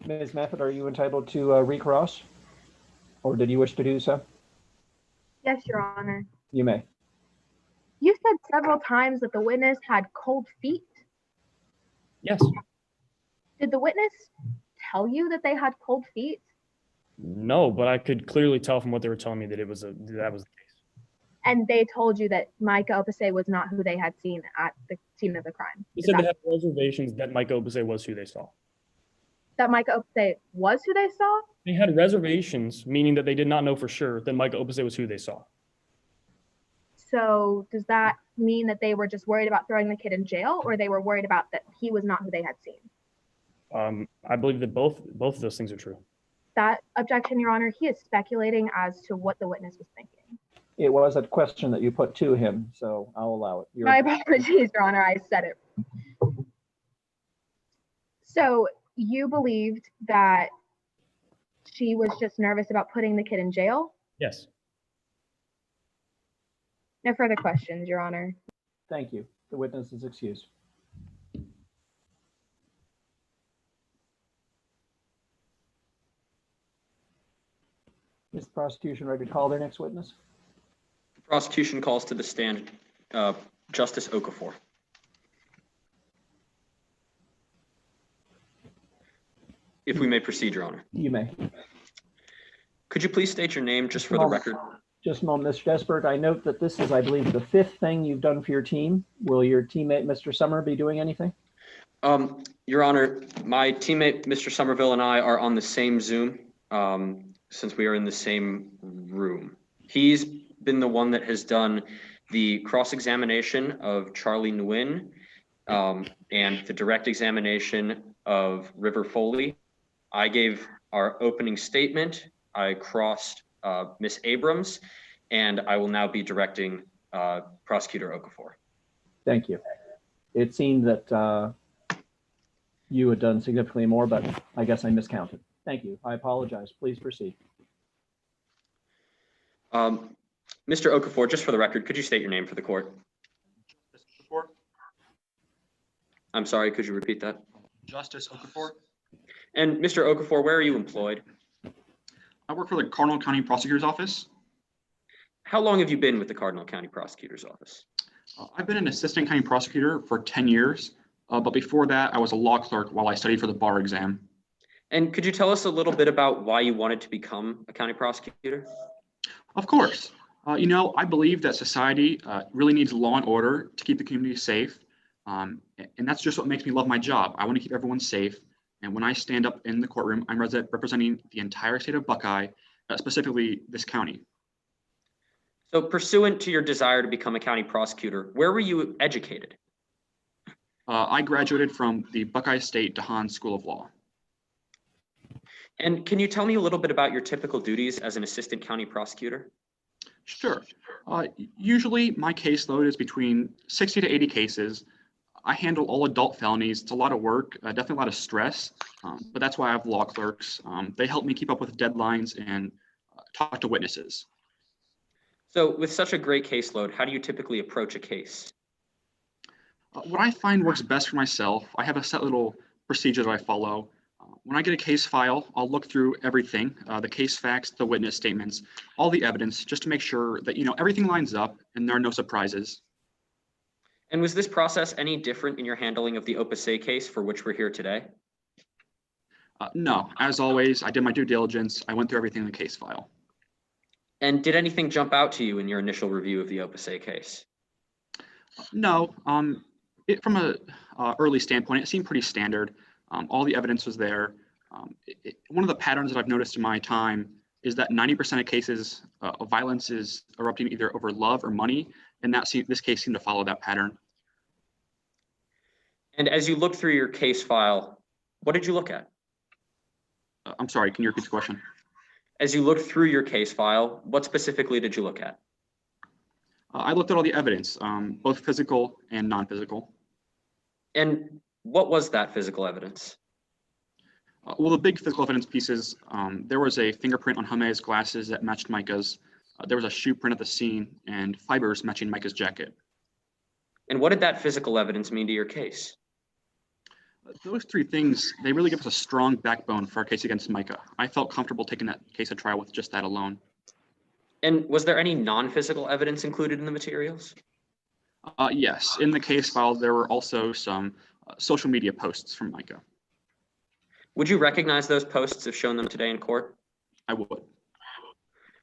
Ms. Meffett, are you entitled to recross? Or did you wish to do so? Yes, Your Honor. You may. You said several times that the witness had cold feet. Yes. Did the witness tell you that they had cold feet? No, but I could clearly tell from what they were telling me that that was the case. And they told you that Micah Opasay was not who they had seen at the scene of the crime. They said they had reservations that Micah Opasay was who they saw. That Micah Opasay was who they saw? They had reservations, meaning that they did not know for sure that Micah Opasay was who they saw. So does that mean that they were just worried about throwing the kid in jail, or they were worried about that he was not who they had seen? I believe that both of those things are true. That objection, Your Honor, he is speculating as to what the witness was thinking. It was a question that you put to him, so I'll allow it. My apologies, Your Honor, I said it. So you believed that she was just nervous about putting the kid in jail? Yes. No further questions, Your Honor. Thank you. The witness is excused. Is the prosecution ready to call their next witness? The prosecution calls to the stand Justice Okafor. If we may proceed, Your Honor. You may. Could you please state your name just for the record? Just a moment, Mr. Desberg. I note that this is, I believe, the 5th thing you've done for your team. Will your teammate, Mr. Summer, be doing anything? Your Honor, my teammate, Mr. Somerville, and I are on the same Zoom since we are in the same room. He's been the one that has done the cross-examination of Charlie Nguyen and the direct examination of River Foley. I gave our opening statement. I crossed Ms. Abrams, and I will now be directing Prosecutor Okafor. Thank you. It seemed that you had done significantly more, but I guess I miscounted. Thank you. I apologize. Please proceed. Mr. Okafor, just for the record, could you state your name for the court? I'm sorry, could you repeat that? Justice Okafor. And Mr. Okafor, where are you employed? I work for the Cardinal County Prosecutor's Office. How long have you been with the Cardinal County Prosecutor's Office? I've been an assistant county prosecutor for 10 years, but before that, I was a law clerk while I studied for the bar exam. And could you tell us a little bit about why you wanted to become a county prosecutor? Of course. I believe that society really needs law and order to keep the community safe. And that's just what makes me love my job. I want to keep everyone safe. And when I stand up in the courtroom, I'm representing the entire state of Buckeye, specifically this county. So pursuant to your desire to become a county prosecutor, where were you educated? I graduated from the Buckeye State DeHaan School of Law. And can you tell me a little bit about your typical duties as an assistant county prosecutor? Sure. Usually my caseload is between 60 to 80 cases. I handle all adult felonies. It's a lot of work, definitely a lot of stress, but that's why I have law clerks. They help me keep up with deadlines and talk to witnesses. So with such a great caseload, how do you typically approach a case? What I find works best for myself, I have a set little procedure that I follow. When I get a case file, I'll look through everything, the case facts, the witness statements, all the evidence, just to make sure that, everything lines up and there are no surprises. And was this process any different in your handling of the Opus A case for which we're here today? No, as always, I did my due diligence. I went through everything in the case file. And did anything jump out to you in your initial review of the Opus A case? No, from a early standpoint, it seemed pretty standard. All the evidence was there. One of the patterns that I've noticed in my time is that 90% of cases of violence is erupting either over love or money, and this case seemed to follow that pattern. And as you looked through your case file, what did you look at? I'm sorry, can you repeat the question? As you looked through your case file, what specifically did you look at? I looked at all the evidence, both physical and non-physical. And what was that physical evidence? Well, the big physical evidence pieces, there was a fingerprint on Hame's glasses that matched Micah's. There was a shoe print at the scene and fibers matching Micah's jacket. And what did that physical evidence mean to your case? Those three things, they really give us a strong backbone for our case against Micah. I felt comfortable taking that case to trial with just that alone. And was there any non-physical evidence included in the materials? Yes, in the case file, there were also some social media posts from Micah. Would you recognize those posts if shown them today in court? I would.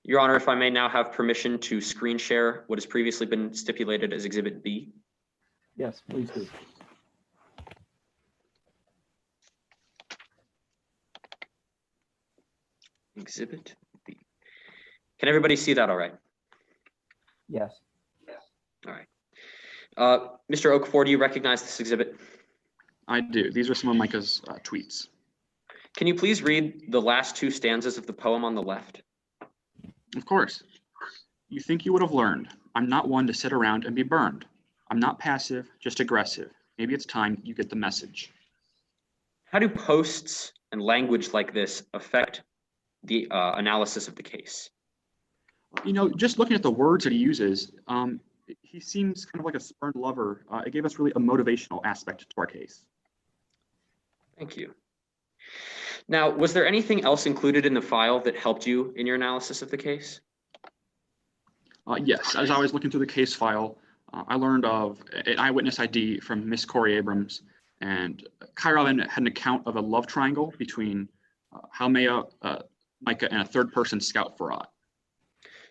Your Honor, if I may now have permission to screen share what has previously been stipulated as Exhibit B. Yes, please do. Exhibit B. Can everybody see that all right? Yes. All right. Mr. Okafor, do you recognize this exhibit? I do. These are some of Micah's tweets. Can you please read the last two stanzas of the poem on the left? Of course. You think you would have learned. I'm not one to sit around and be burned. I'm not passive, just aggressive. Maybe it's time you get the message. How do posts and language like this affect the analysis of the case? Just looking at the words that he uses, he seems kind of like a spurned lover. It gave us really a motivational aspect to our case. Thank you. Now, was there anything else included in the file that helped you in your analysis of the case? Yes, as I was looking through the case file, I learned of an eyewitness ID from Miss Corey Abrams. And Kai Robin had an account of a love triangle between Haumea, Micah, and a third person, Scout Farad.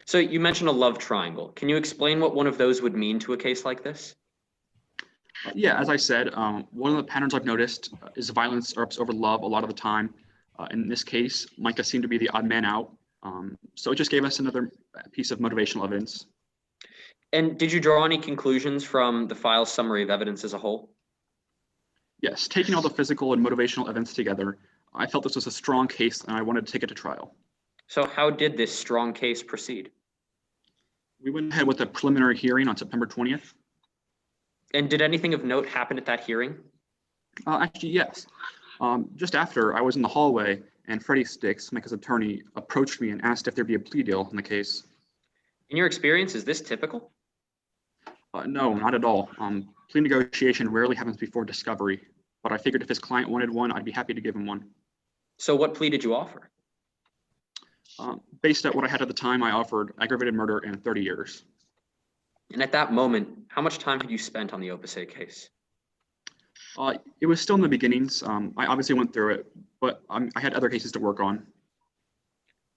So you mentioned a love triangle. Can you explain what one of those would mean to a case like this? Yeah, as I said, one of the patterns I've noticed is violence erupts over love a lot of the time. In this case, Micah seemed to be the odd man out. So it just gave us another piece of motivational evidence. And did you draw any conclusions from the file's summary of evidence as a whole? Yes, taking all the physical and motivational evidence together, I felt this was a strong case and I wanted to take it to trial. So how did this strong case proceed? We went ahead with a preliminary hearing on September 20th. And did anything of note happen at that hearing? Actually, yes. Just after, I was in the hallway and Freddie Sticks, Micah's attorney, approached me and asked if there'd be a plea deal in the case. In your experience, is this typical? No, not at all. Plea negotiation rarely happens before discovery, but I figured if his client wanted one, I'd be happy to give him one. So what plea did you offer? Based on what I had at the time, I offered aggravated murder and 30 years. And at that moment, how much time had you spent on the Opus A case? It was still in the beginnings. I obviously went through it, but I had other cases to work on.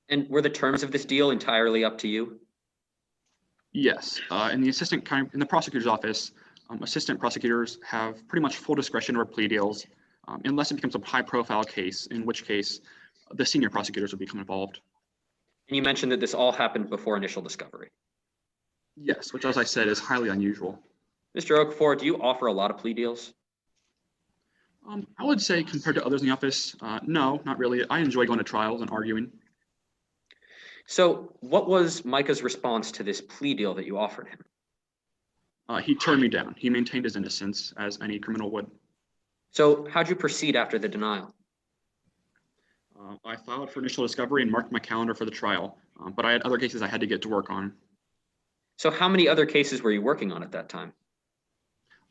And were the terms of this deal entirely up to you? Yes. In the prosecutor's office, assistant prosecutors have pretty much full discretion over plea deals, unless it becomes a high-profile case, in which case the senior prosecutors will become involved. And you mentioned that this all happened before initial discovery. Yes, which, as I said, is highly unusual. Mr. Okafor, do you offer a lot of plea deals? I would say compared to others in the office, no, not really. I enjoy going to trials and arguing. So what was Micah's response to this plea deal that you offered him? He turned me down. He maintained his innocence, as any criminal would. So how'd you proceed after the denial? I filed for initial discovery and marked my calendar for the trial, but I had other cases I had to get to work on. So how many other cases were you working on at that time?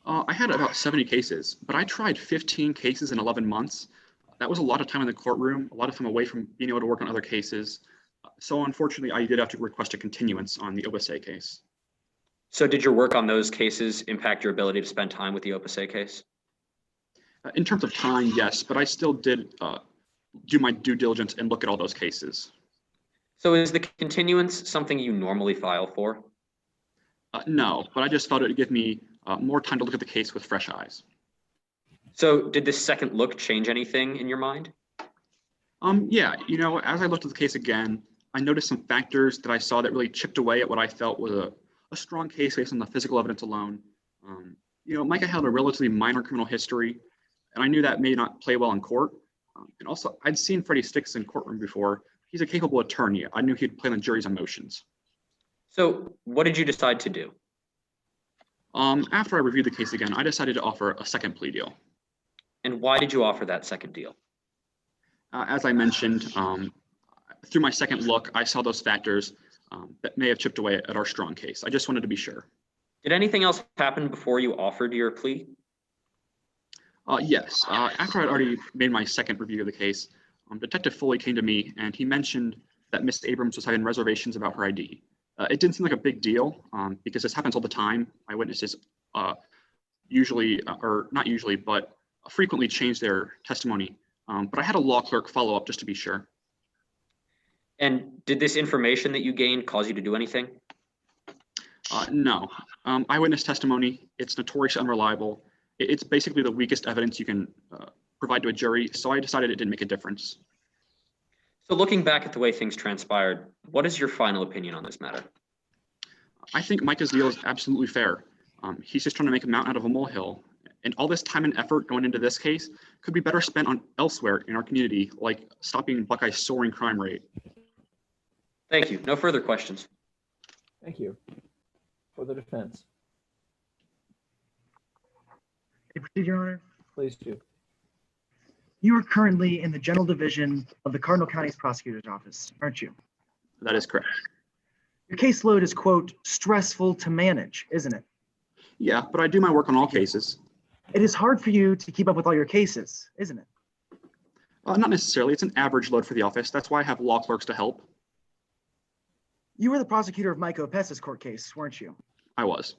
I had about 70 cases, but I tried 15 cases in 11 months. That was a lot of time in the courtroom, a lot of time away from being able to work on other cases. So unfortunately, I did have to request a continuance on the Opus A case. So did your work on those cases impact your ability to spend time with the Opus A case? In terms of time, yes, but I still did do my due diligence and look at all those cases. So is the continuance something you normally file for? No, but I just felt it would give me more time to look at the case with fresh eyes. So did this second look change anything in your mind? Yeah, as I looked at the case again, I noticed some factors that I saw that really chipped away at what I felt was a strong case based on the physical evidence alone. Micah held a relatively minor criminal history, and I knew that may not play well in court. And also, I'd seen Freddie Sticks in courtroom before. He's a capable attorney. I knew he'd play on the jury's emotions. So what did you decide to do? After I reviewed the case again, I decided to offer a second plea deal. And why did you offer that second deal? As I mentioned, through my second look, I saw those factors that may have chipped away at our strong case. I just wanted to be sure. Did anything else happen before you offered your plea? Yes. After I'd already made my second review of the case, Detective Foley came to me and he mentioned that Miss Abrams was having reservations about her ID. It didn't seem like a big deal because this happens all the time. Eyewitnesses usually, or not usually, but frequently change their testimony. But I had a law clerk follow up just to be sure. And did this information that you gained cause you to do anything? No. Eyewitness testimony, it's notoriously unreliable. It's basically the weakest evidence you can provide to a jury, so I decided it didn't make a difference. So looking back at the way things transpired, what is your final opinion on this matter? I think Micah's deal is absolutely fair. He's just trying to make a mountain out of a molehill. And all this time and effort going into this case could be better spent on elsewhere in our community, like stopping Buckeye's soaring crime rate. Thank you. No further questions. Thank you. For the defense. May I proceed, Your Honor? Please do. You are currently in the General Division of the Cardinal County's Prosecutor's Office, aren't you? That is correct. Your caseload is, quote, stressful to manage, isn't it? Yeah, but I do my work on all cases. It is hard for you to keep up with all your cases, isn't it? Not necessarily. It's an average load for the office. That's why I have law clerks to help. You were the prosecutor of Micah Opes's court case, weren't you? I was.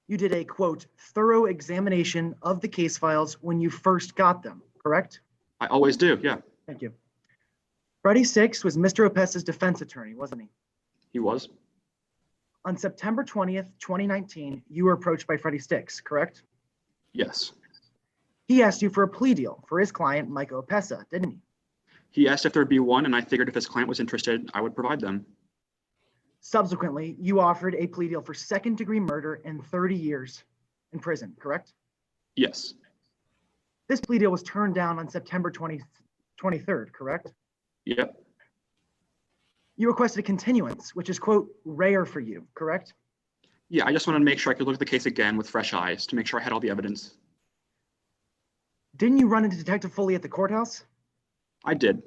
you did a quote, thorough examination of the case files when you first got them, correct? I always do, yeah, Thank you. Freddie Six was Mr. Opesa's defense attorney, wasn't he? he was. On September 20th, 2019, you were approached by Freddie Six, correct? Yes. He asked you for a plea deal for his client, Mike Opesa, didn't he? He asked if there'd be one, and I figured if his client was interested, I would provide them. Subsequently, you offered a plea deal for second-degree murder and 30 years in prison, correct? Yes, This plea deal was turned down on September 23rd, correct? yep, You requested a continuance, which is, quote, rare for you, correct? yeah, I just wanted to make sure I could look at the case again with fresh eyes to make sure I had all the evidence. Didn't you run into Detective Foley at the courthouse? I did.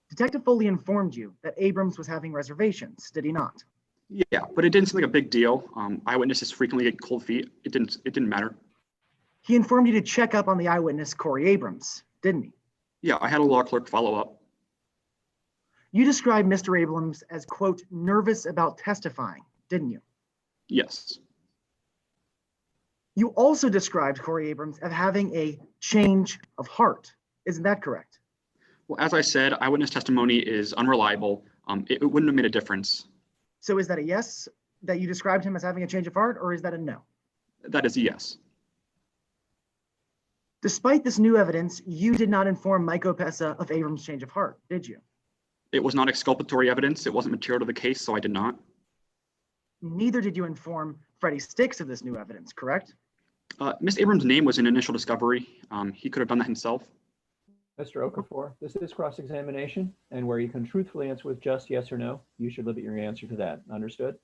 Detective Foley informed you that Abrams was having reservations, did he not? Yeah, but it didn't seem like a big deal. Eyewitnesses frequently get cold feet. It didn't matter. He informed you to check up on the eyewitness, Corey Abrams, didn't he? Yeah, I had a law clerk follow up. You described Mr. Abrams as, quote, nervous about testifying, didn't you? Yes, You also described Corey Abrams as having a change of heart. Isn't that correct? well, as I said, eyewitness testimony is unreliable. It wouldn't have made a difference. So is that a yes, that you described him as having a change of heart, or is that a no? That is a yes. Despite this new evidence, you did not inform Mike Opesa of Abrams' change of heart, did you? It was not exculpatory evidence. It wasn't material to the case, so I did not. Neither did you inform Freddie Sticks of this new evidence, correct? Miss Abrams' name was in initial discovery. He could have done that himself. Mr. Okafor, this is cross-examination, and where you can truthfully answer with just yes or no, you should limit your answer to that. Understood?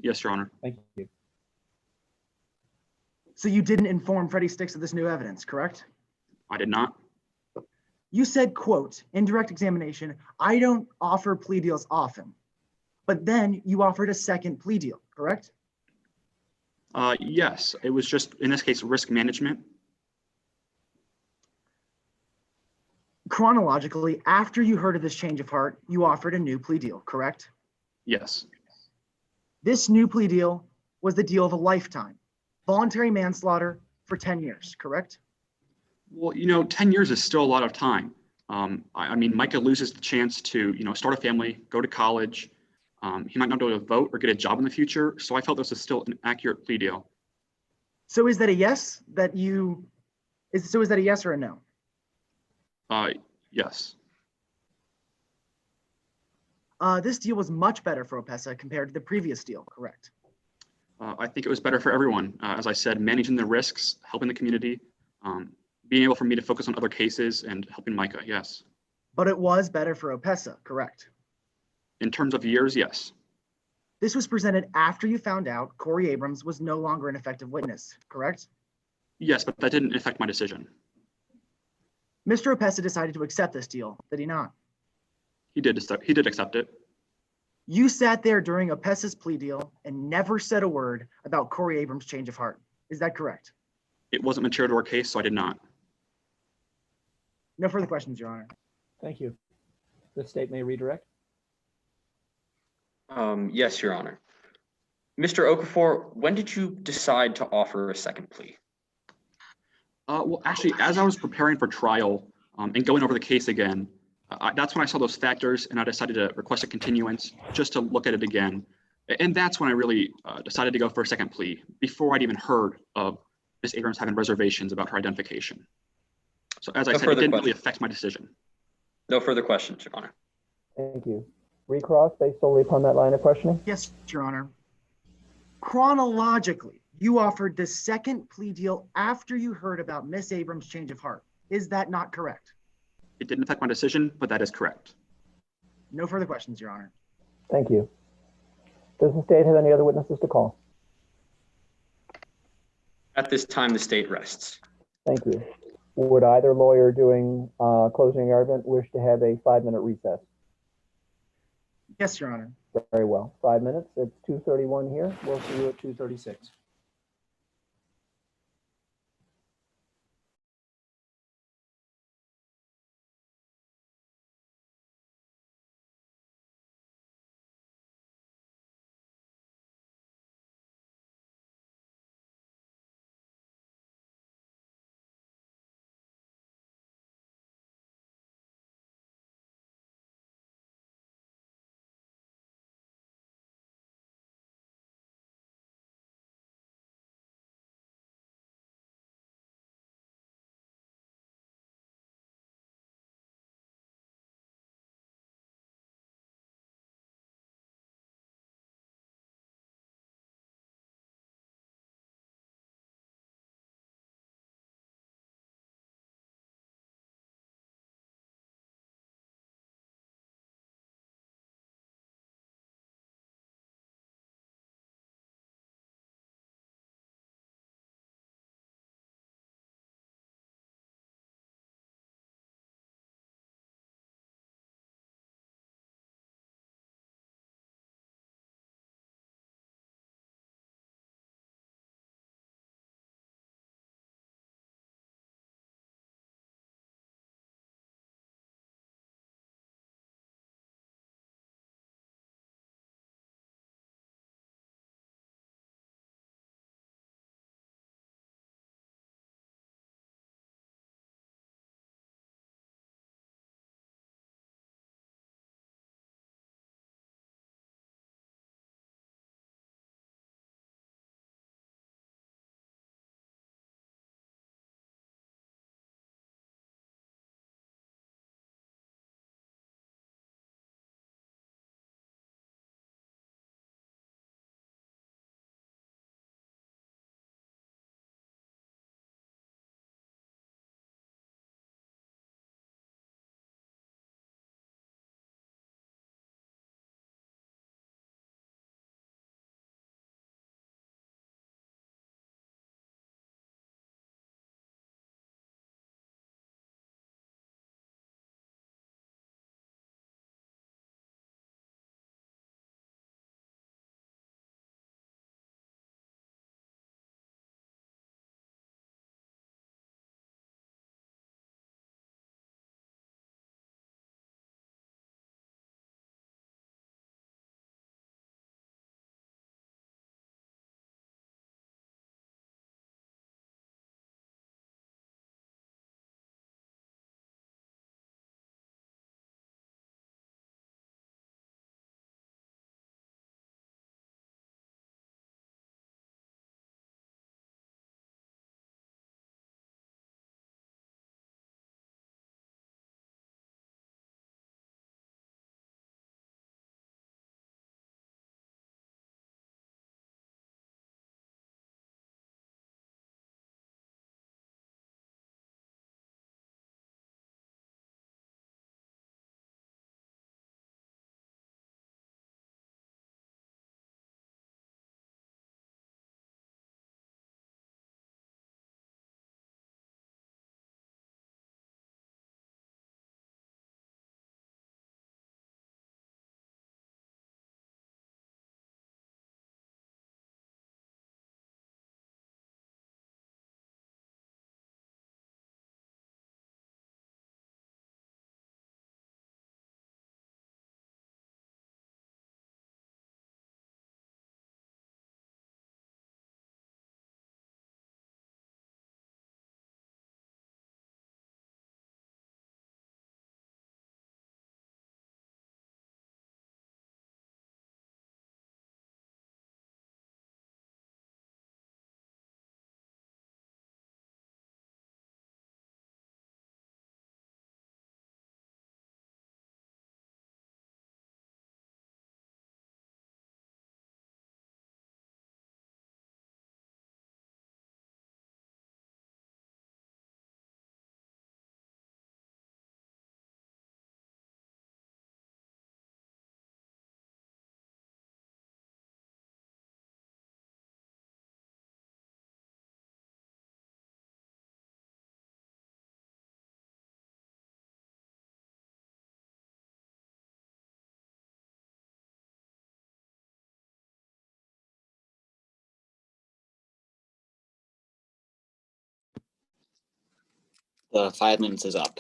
Yes, Your Honor. Thank you. So you didn't inform Freddie Sticks of this new evidence, correct? I did not. You said, quote, in direct examination, I don't offer plea deals often. But then you offered a second plea deal, correct? Yes, it was just, in this case, risk management. Chronologically, after you heard of this change of heart, you offered a new plea deal, correct? Yes, This new plea deal was the deal of a lifetime, voluntary manslaughter for 10 years, correct? well, 10 years is still a lot of time. I mean, Micah loses the chance to, start a family, go to college. He might not be able to vote or get a job in the future. So I felt this was still an accurate plea deal. So is that a yes is that a yes or a no? Yes. This deal was much better for Opesa compared to the previous deal, correct? I think it was better for everyone. As I said, managing the risks, helping the community, being able for me to focus on other cases and helping Micah, yes. But it was better for Opesa, correct? In terms of years, yes. This was presented after you found out Corey Abrams was no longer an effective witness, correct? Yes, but that didn't affect my decision. Mr. Opesa decided to accept this deal, did he not? He did accept it. You sat there during Opesa's plea deal and never said a word about Corey Abrams' change of heart. Is that correct? It wasn't material to our case, so I did not. No further questions, Your Honor. Thank you. The state may redirect. Yes, Your Honor. Mr. Okafor, when did you decide to offer a second plea? Well, actually, as I was preparing for trial and going over the case again, that's when I saw those factors and I decided to request a continuance just to look at it again. And that's when I really decided to go for a second plea before I'd even heard of Ms. Abrams having reservations about her identification. So as I said, it didn't really affect my decision. No further questions, Your Honor. Thank you. Recross based solely upon that line of questioning? Yes, Your Honor. Chronologically, you offered the second plea deal after you heard about Miss Abrams' change of heart. Is that not correct? It didn't affect my decision, but that is correct. No further questions, Your Honor. Thank you. Does the state have any other witnesses to call? At this time, the state rests. Thank you. Would either lawyer doing closing argument wish to have a 5-minute recess? Yes, Your Honor. Very well. 5 minutes. It's 2:31 here. We'll see you at 2:36. The 5 minutes is up.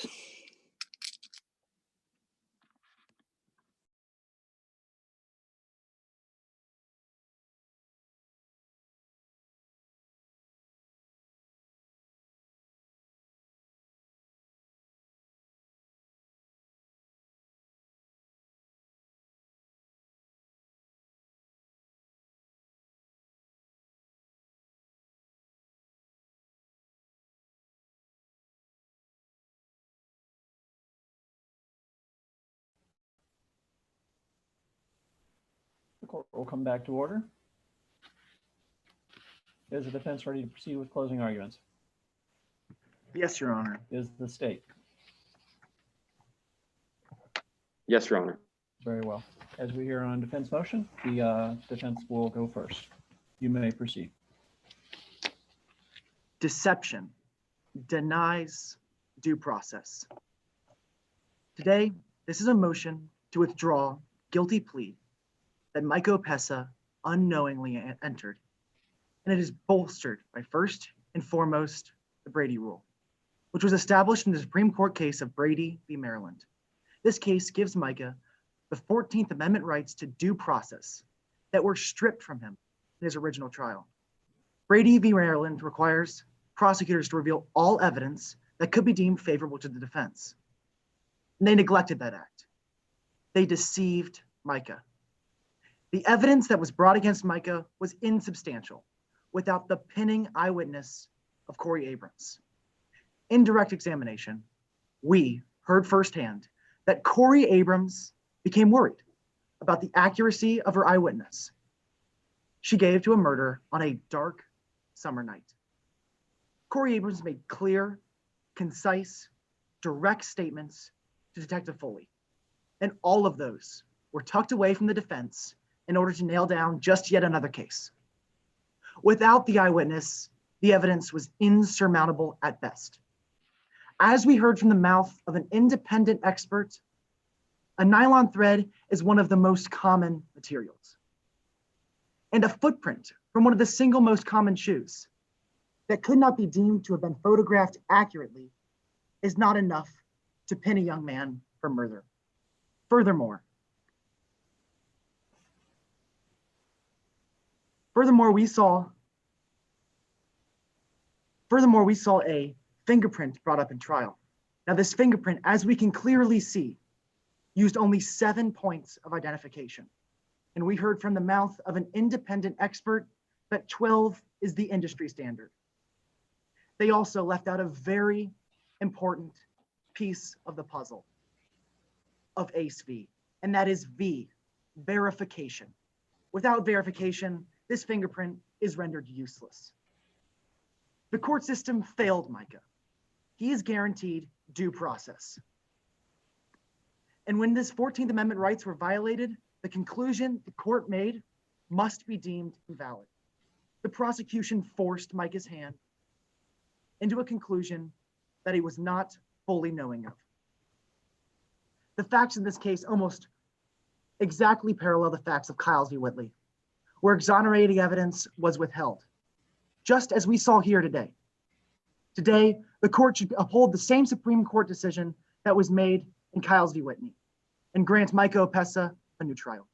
The court will come back to order. Is the defense ready to proceed with closing arguments? Yes, Your Honor. Is the state? Yes, Your Honor. Very well. As we hear on defense motion, the defense will go first. You may proceed. Deception denies due process. Today, this is a motion to withdraw guilty plea that Mike Opessa unknowingly entered, and it is bolstered by first and foremost the Brady Rule, which was established in the Supreme Court case of Brady v. Maryland. This case gives Micah the 14th Amendment rights to due process that were stripped from him in his original trial. Brady v. Maryland requires prosecutors to reveal all evidence that could be deemed favorable to the defense. And they neglected that act. They deceived Micah. The evidence that was brought against Micah was insubstantial without the pinning eyewitness of Corey Abrams. In direct examination, we heard firsthand that Corey Abrams became worried about the accuracy of her eyewitness. She gave to a murder on a dark summer night. Corey Abrams made clear, concise, direct statements to Detective Foley, and all of those were tucked away from the defense in order to nail down just yet another case. Without the eyewitness, the evidence was insurmountable at best. As we heard from the mouth of an independent expert, a nylon thread is one of the most common materials. And a footprint from one of the single most common shoes that could not be deemed to have been photographed accurately is not enough to pin a young man for murder. Furthermore, we saw a fingerprint brought up in trial. Now, this fingerprint, as we can clearly see, used only 7 points of identification. And we heard from the mouth of an independent expert that 12 is the industry standard. They also left out a very important piece of the puzzle of ACE-V, and that is V, verification. Without verification, this fingerprint is rendered useless. The court system failed Micah. He is guaranteed due process. And when this 14th Amendment rights were violated, the conclusion the court made must be deemed invalid. The prosecution forced Micah's hand into a conclusion that he was not fully knowing of. The facts in this case almost exactly parallel the facts of Kyles v. Whitley, where exonerating evidence was withheld, just as we saw here today. Today, the court should uphold the same Supreme Court decision that was made in Kyles v. Whitney and grant Micah Opessa a new trial.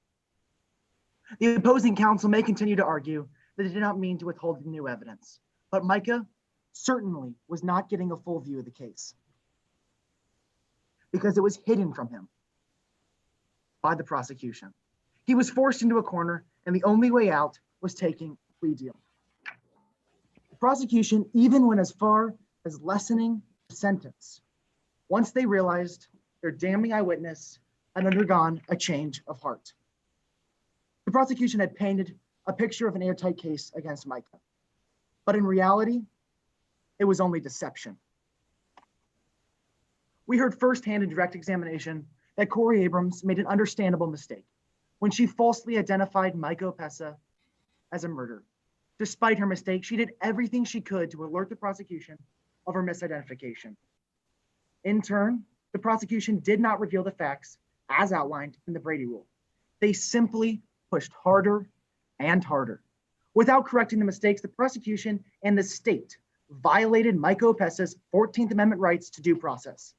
The opposing counsel may continue to argue that it did not mean to withhold the new evidence, but Micah certainly was not getting a full view of the case because it was hidden from him by the prosecution. He was forced into a corner, and the only way out was taking a plea deal. The prosecution even went as far as lessening the sentence once they realized their damning eyewitness had undergone a change of heart. The prosecution had painted a picture of an airtight case against Micah, but in reality, it was only deception. We heard firsthand in direct examination that Corey Abrams made an understandable mistake when she falsely identified Micah Opessa as a murderer. Despite her mistake, she did everything she could to alert the prosecution of her misidentification. In turn, the prosecution did not reveal the facts as outlined in the Brady Rule. They simply pushed harder and harder. Without correcting the mistakes, the prosecution and the state violated Mike Opessa's 14th Amendment rights to due process.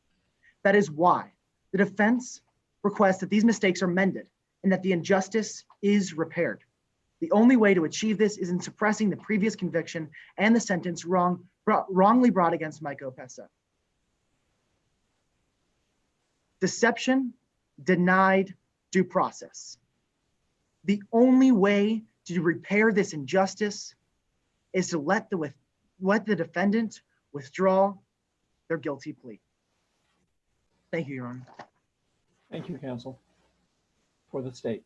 That is why the defense requests that these mistakes are mended and that the injustice is repaired. The only way to achieve this is in suppressing the previous conviction and the sentence wrongly brought against Mike Opessa. Deception denied due process. The only way to repair this injustice is to let the defendant withdraw their guilty plea. Thank you, Your Honor. Thank you, counsel. For the state.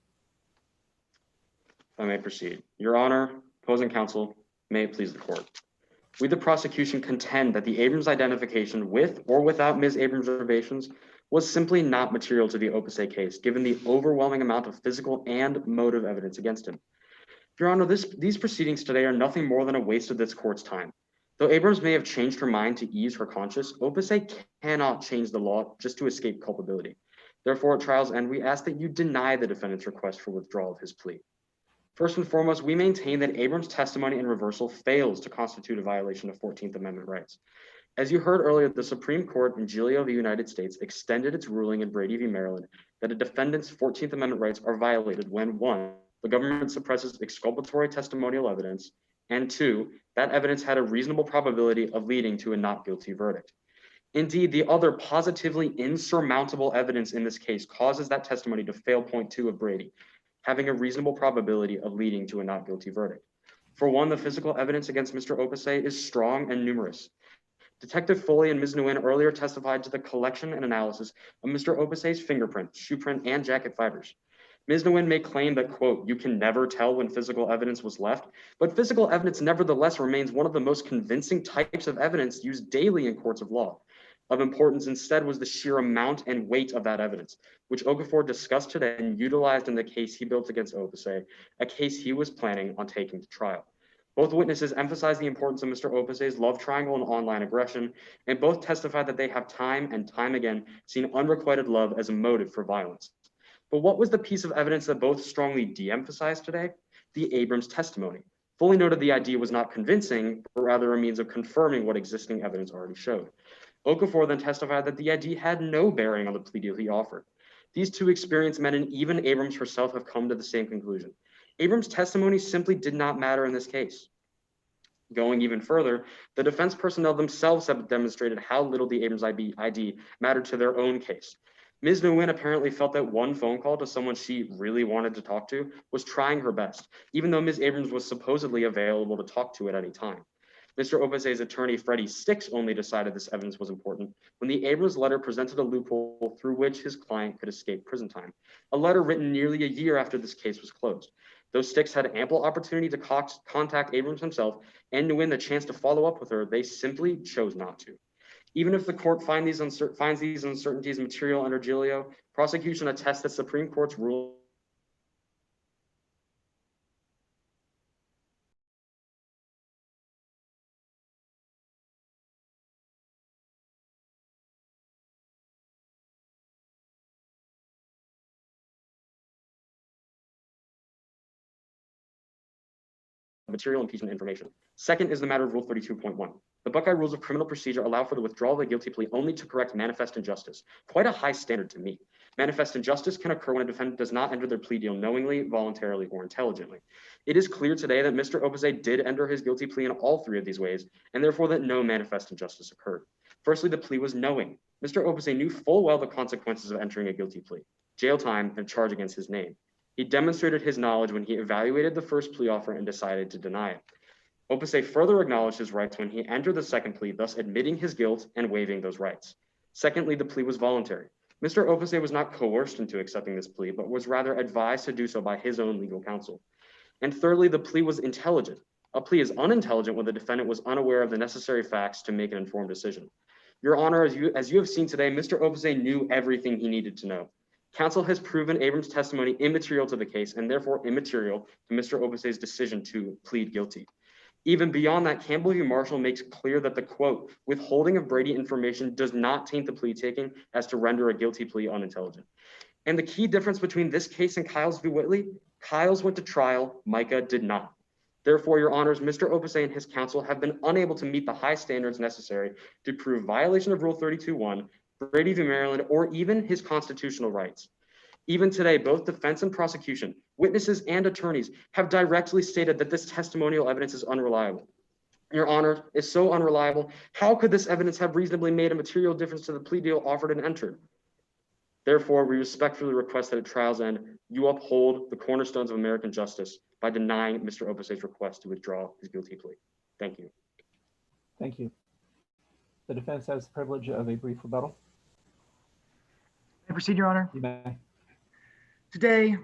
If I may proceed. Your Honor, opposing counsel, may it please the court. We, the prosecution, contend that the Abrams identification with or without Ms. Abrams' reservations was simply not material to the Opusay case, given the overwhelming amount of physical and motive evidence against him. Your Honor, these proceedings today are nothing more than a waste of this court's time. Though Abrams may have changed her mind to ease her conscience, Opusay cannot change the law just to escape culpability. Therefore, at trial's end, we ask that you deny the defendant's request for withdrawal of his plea. First and foremost, we maintain that Abrams' testimony and reversal fails to constitute a violation of 14th Amendment rights. As you heard earlier, the Supreme Court in Giglio v. United States extended its ruling in Brady v. Maryland that a defendant's 14th Amendment rights are violated when 1, the government suppresses exculpatory testimonial evidence, and 2, that evidence had a reasonable probability of leading to a not guilty verdict. Indeed, the other positively insurmountable evidence in this case causes that testimony to fail point 2 of Brady, having a reasonable probability of leading to a not guilty verdict. For 1, the physical evidence against Mr. Opusay is strong and numerous. Detective Foley and Ms. Nguyen earlier testified to the collection and analysis of Mr. Opusay's fingerprint, shoe print, and jacket fibers. Ms. Nguyen may claim that, quote, you can never tell when physical evidence was left, but physical evidence nevertheless remains one of the most convincing types of evidence used daily in courts of law. Of importance instead was the sheer amount and weight of that evidence, which Okafor discussed today and utilized in the case he built against Opusay, a case he was planning on taking to trial. Both witnesses emphasized the importance of Mr. Opusay's love triangle and online aggression, and both testified that they have time and time again seen unrequited love as a motive for violence. But what was the piece of evidence that both strongly de-emphasized today? The Abrams testimony. Foley noted the idea was not convincing, but rather a means of confirming what existing evidence already showed. Okafor then testified that the ID had no bearing on the plea deal he offered. These two experienced men and even Abrams herself have come to the same conclusion. Abrams' testimony simply did not matter in this case. Going even further, the defense personnel themselves have demonstrated how little the Abrams ID mattered to their own case. Ms. Nguyen apparently felt that one phone call to someone she really wanted to talk to was trying her best, even though Ms. Abrams was supposedly available to talk to at any time. Mr. Opusay's attorney, Freddie Sticks, only decided this evidence was important when the Abrams letter presented a loophole through which his client could escape prison time, a letter written nearly a year after this case was closed. Though Sticks had ample opportunity to contact Abrams himself and Nguyen the chance to follow up with her, they simply chose not to. Even if the court finds these uncertainties material under Giglio, prosecution attests that Supreme Court's rule material impeachment information. Second is the matter of Rule 32.1. The Buckeye Rules of Criminal Procedure allow for the withdrawal of a guilty plea only to correct manifest injustice. Quite a high standard to meet. Manifest injustice can occur when a defendant does not enter their plea deal knowingly, voluntarily, or intelligently. It is clear today that Mr. Opusay did enter his guilty plea in all three of these ways, and therefore that no manifest injustice occurred. Firstly, the plea was knowing. Mr. Opusay knew full well the consequences of entering a guilty plea, jail time, and a charge against his name. He demonstrated his knowledge when he evaluated the first plea offer and decided to deny it. Opusay further acknowledged his rights when he entered the second plea, thus admitting his guilt and waiving those rights. Secondly, the plea was voluntary. Mr. Opusay was not coerced into accepting this plea, but was rather advised to do so by his own legal counsel. And thirdly, the plea was intelligent. A plea is unintelligent when the defendant was unaware of the necessary facts to make an informed decision. Your Honor, as you have seen today, Mr. Opusay knew everything he needed to know. Counsel has proven Abrams' testimony immaterial to the case and therefore immaterial to Mr. Opusay's decision to plead guilty. Even beyond that, Campbell v. Marshall makes clear that the, quote, withholding of Brady information does not taint the plea taking as to render a guilty plea unintelligent. And the key difference between this case and Kyles v. Whitley, Kyles went to trial, Micah did not. Therefore, Your Honors, Mr. Opusay and his counsel have been unable to meet the high standards necessary to prove violation of Rule 32.1, Brady v. Maryland, or even his constitutional rights. Even today, both defense and prosecution, witnesses and attorneys have directly stated that this testimonial evidence is unreliable. Your Honor, is so unreliable, how could this evidence have reasonably made a material difference to the plea deal offered and entered? Therefore, we respectfully request that at trial's end, you uphold the cornerstones of American justice by denying Mr. Opusay's request to withdraw his guilty plea. Thank you. Thank you. The defense has the privilege of a brief rebuttal. May I proceed, Your Honor? You may. Today,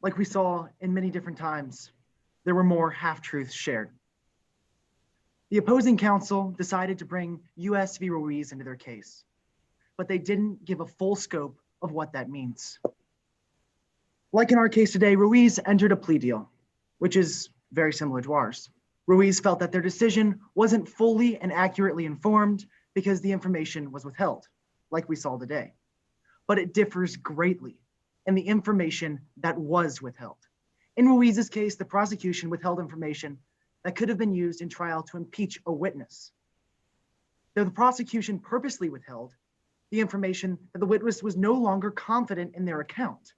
like we saw in many different times, there were more half-truths shared. The opposing counsel decided to bring U.S. v. Ruiz into their case, but they didn't give a full scope of what that means. Like in our case today, Ruiz entered a plea deal, which is very similar to ours. Ruiz felt that their decision wasn't fully and accurately informed because the information was withheld, like we saw today. But it differs greatly in the information that was withheld. In Ruiz's case, the prosecution withheld information that could have been used in trial to impeach a witness. Though the prosecution purposely withheld the information that the witness was no longer confident in their account.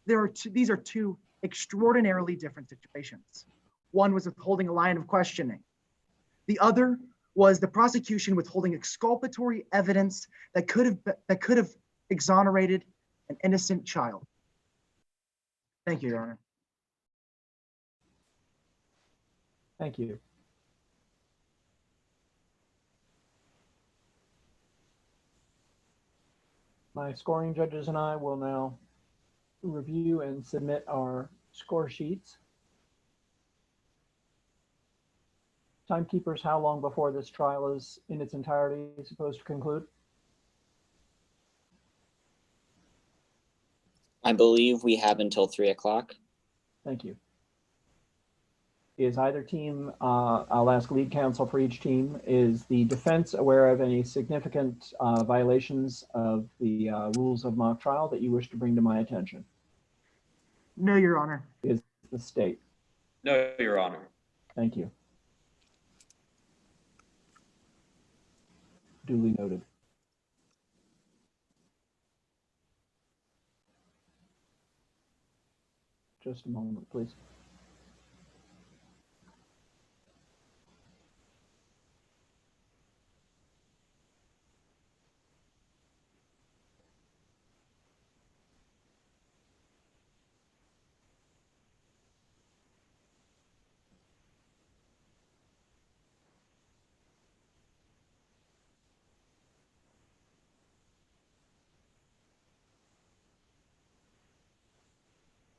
These are two extraordinarily different situations. One was withholding a line of questioning. The other was the prosecution withholding exculpatory evidence that could have exonerated an innocent child. Thank you, Your Honor. Thank you. My scoring judges and I will now review and submit our score sheets. Timekeepers, how long before this trial is in its entirety supposed to conclude? I believe we have until 3 o'clock. Thank you. Is either team, I'll ask lead counsel for each team, is the defense aware of any significant violations of the rules of mock trial that you wish to bring to my attention? No, Your Honor. Is the state? No, Your Honor. Thank you. Duly noted. Just a moment, please.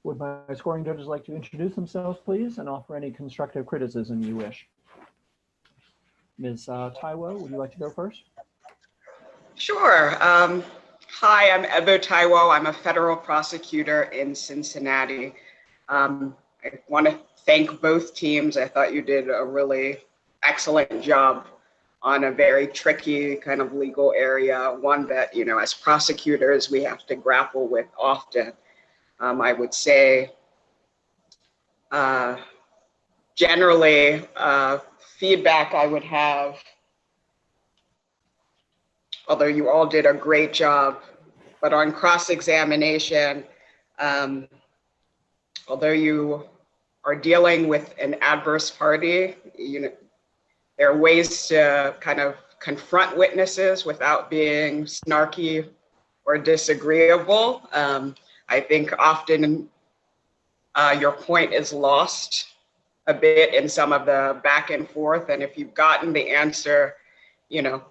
Would my scoring judges like to introduce themselves, please, and offer any constructive criticism you wish? Ms. Taiwo, would you like to go first? Sure. Hi, I'm Ebo Taiwo. I'm a federal prosecutor in Cincinnati. I want to thank both teams. I thought you did a really excellent job on a very tricky kind of legal area, one that, you know, as prosecutors, we have to grapple with often. I would say generally feedback I would have, although you all did a great job, but on cross-examination, although you are dealing with an adverse party, you know, there are ways to kind of confront witnesses without being snarky or disagreeable. I think often your point is lost a bit in some of the back and forth. And if you've gotten the answer, you know,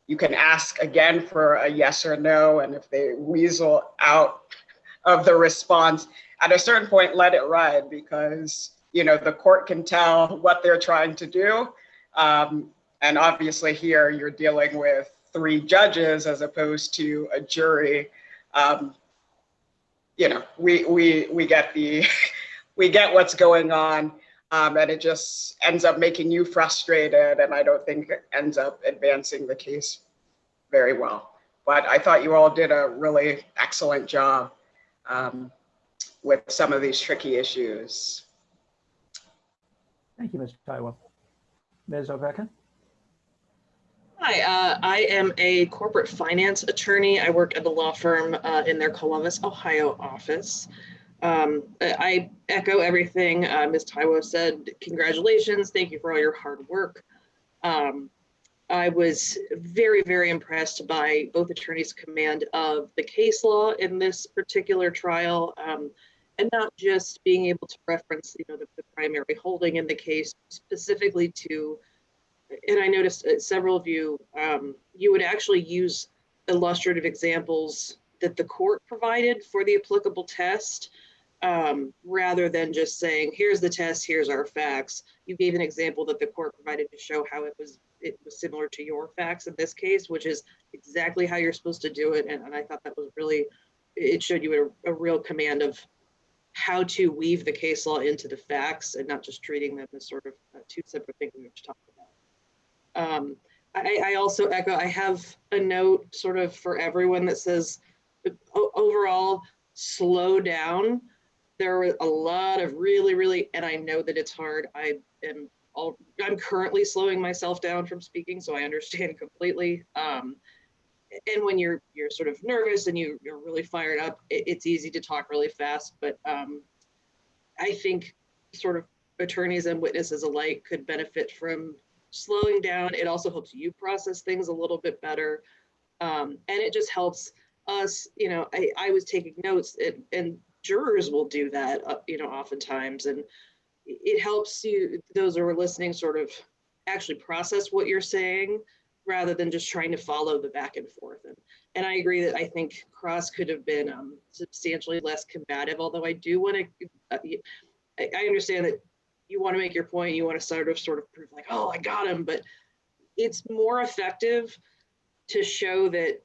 you can ask again for a yes or no. And if they weasel out of the response, at a certain point, let it ride, because, you know, the court can tell what they're trying to do. And obviously here you're dealing with 3 judges as opposed to a jury. You know, we get the we get what's going on, and it just ends up making you frustrated, and I don't think it ends up advancing the case very well. But I thought you all did a really excellent job with some of these tricky issues. Thank you, Mr. Taiwo. Ms. Oveka? Hi, I am a corporate finance attorney. I work at the law firm in their Columbus, Ohio office. I echo everything Ms. Taiwo said. Congratulations. Thank you for all your hard work. I was very, very impressed by both attorneys' command of the case law in this particular trial, and not just being able to reference, the primary holding in the case specifically to. And I noticed several of you, you would actually use illustrative examples that the court provided for the applicable test, rather than just saying, here's the test, here's our facts. You gave an example that the court provided to show how it was similar to your facts in this case, which is exactly how you're supposed to do it. And I thought that was really, it showed you a real command of how to weave the case law into the facts and not just treating them as sort of two separate things we were talking about. I also echo, I have a note sort of for everyone that says, overall, slow down. There were a lot of really, and I know that it's hard. I'm currently slowing myself down from speaking, so I understand completely. And when you're sort of nervous and you're really fired up, it's easy to talk really fast. But I think sort of attorneys and witnesses alike could benefit from slowing down. It also helps you process things a little bit better. And it just helps us, I was taking notes and jurors will do that, oftentimes. And it helps you, those who are listening, sort of actually process what you're saying rather than just trying to follow the back and forth. And I agree that I think Cross could have been substantially less combative, although I do want to, I understand that you want to make your point, you want to sort of prove like, oh, I got him, but it's more effective to show that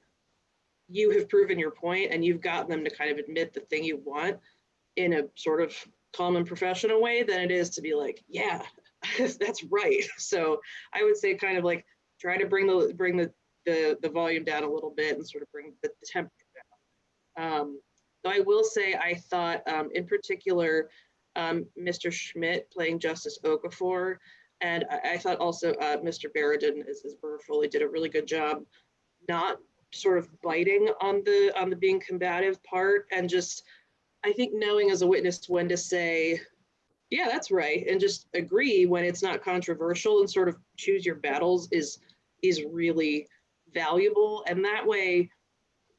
you have proven your point and you've gotten them to kind of admit the thing you want in a sort of calm and professional way than it is to be like, yeah, that's right. So I would say kind of like try to bring the volume down a little bit and sort of bring the temperature down. Though I will say I thought in particular, Mr. Schmidt playing Justice Okafor, and I thought also Mr. Barradin as Burr Foley did a really good job, not sort of biting on the being combative part, and just I think knowing as a witness when to say, yeah, that's right, and just agree when it's not controversial and sort of choose your battles is really valuable, and that way.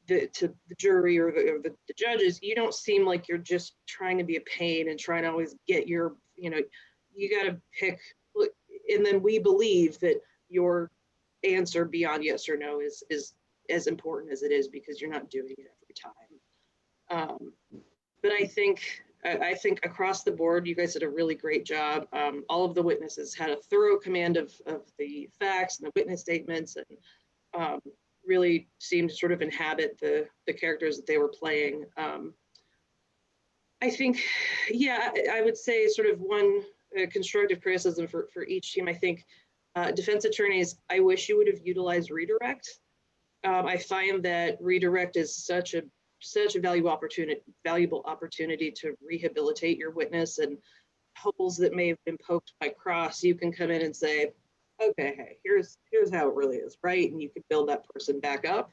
To the jury or the judges, you don't seem like you're just trying to be a pain and trying to always get your, you got to pick, and then we believe that your answer beyond yes or no is as important as it is because you're not doing it every time. But I think across the board, you guys did a really great job. All of the witnesses had a thorough command of the facts and the witness statements, and really seemed to sort of inhabit the characters that they were playing. I think, yeah, I would say sort of one constructive criticism for each team. I think defense attorneys, I wish you would have utilized redirect. I find that redirect is such a valuable opportunity to rehabilitate your witness, and holes that may have been poked by cross, you can come in and say, okay, hey, here's how it really is, right? And you could build that person back up.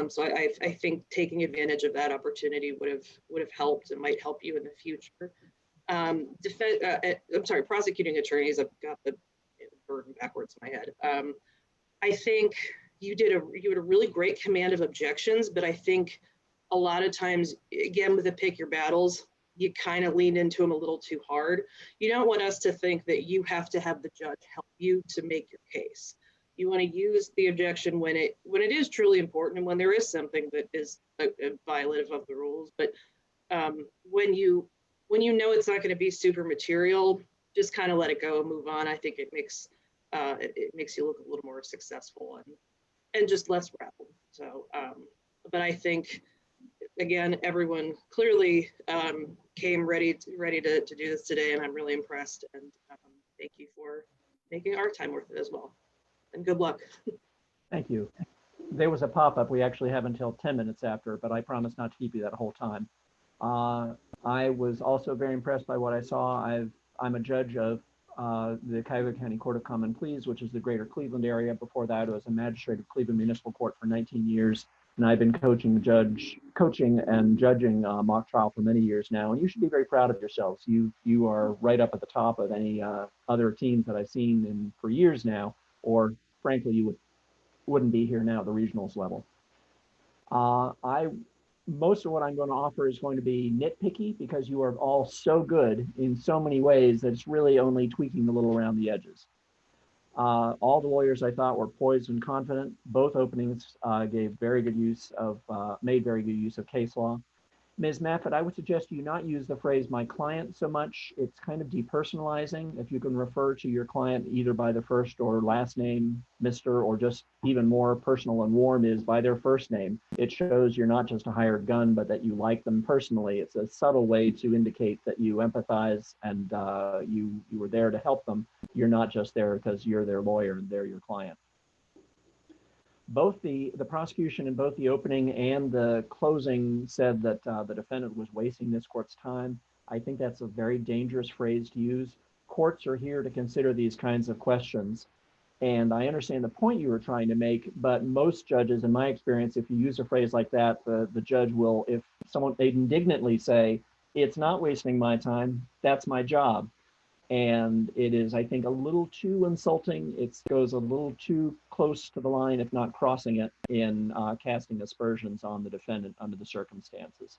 So I think taking advantage of that opportunity would have helped and might help you in the future. I'm sorry, prosecuting attorneys, I've got the burden backwards in my head. I think you had a really great command of objections, but I think a lot of times, again, with the pick your battles, you kind of lean into them a little too hard. You don't want us to think that you have to have the judge help you to make your case. You want to use the objection when it is truly important and when there is something that is violative of the rules. But when you know it's not going to be super material, just kind of let it go and move on. I think it makes you look a little more successful and just less rattled. So, but I think, again, everyone clearly came ready to do this today, and I'm really impressed. And thank you for making our time worth it as well. And good luck. Thank you. There was a pop-up we actually have until 10 minutes after, but I promise not to keep you that whole time. I was also very impressed by what I saw. I'm a judge of the Cuyahoga County Court of Common Pleas, which is the greater Cleveland area. Before that, I was a magistrate of Cleveland Municipal Court for 19 years. And I've been coaching and judging mock trial for many years now. And you should be very proud of yourselves. You are right up at the top of any other teams that I've seen for years now, or frankly, you wouldn't be here now at the regionals level. Most of what I'm going to offer is going to be nitpicky because you are all so good in so many ways that it's really only tweaking a little around the edges. All the lawyers I thought were poised and confident. Both openings made very good use of case law. Ms. Maffett, I would suggest you not use the phrase "my client" so much. It's kind of depersonalizing. If you can refer to your client either by the first or last name, Mr., or just even more personal and warm is by their first name, it shows you're not just a hired gun, but that you like them personally. It's a subtle way to indicate that you empathize and you were there to help them. You're not just there because you're their lawyer and they're your client. Both the prosecution in both the opening and the closing said that the defendant was wasting this court's time. I think that's a very dangerous phrase to use. Courts are here to consider these kinds of questions. And I understand the point you were trying to make, but most judges, in my experience, if you use a phrase like that, the judge will, if someone, they indignantly say, "It's not wasting my time, that's my job." And it is, I think, a little too insulting. It goes a little too close to the line, if not crossing it, in casting aspersions on the defendant under the circumstances.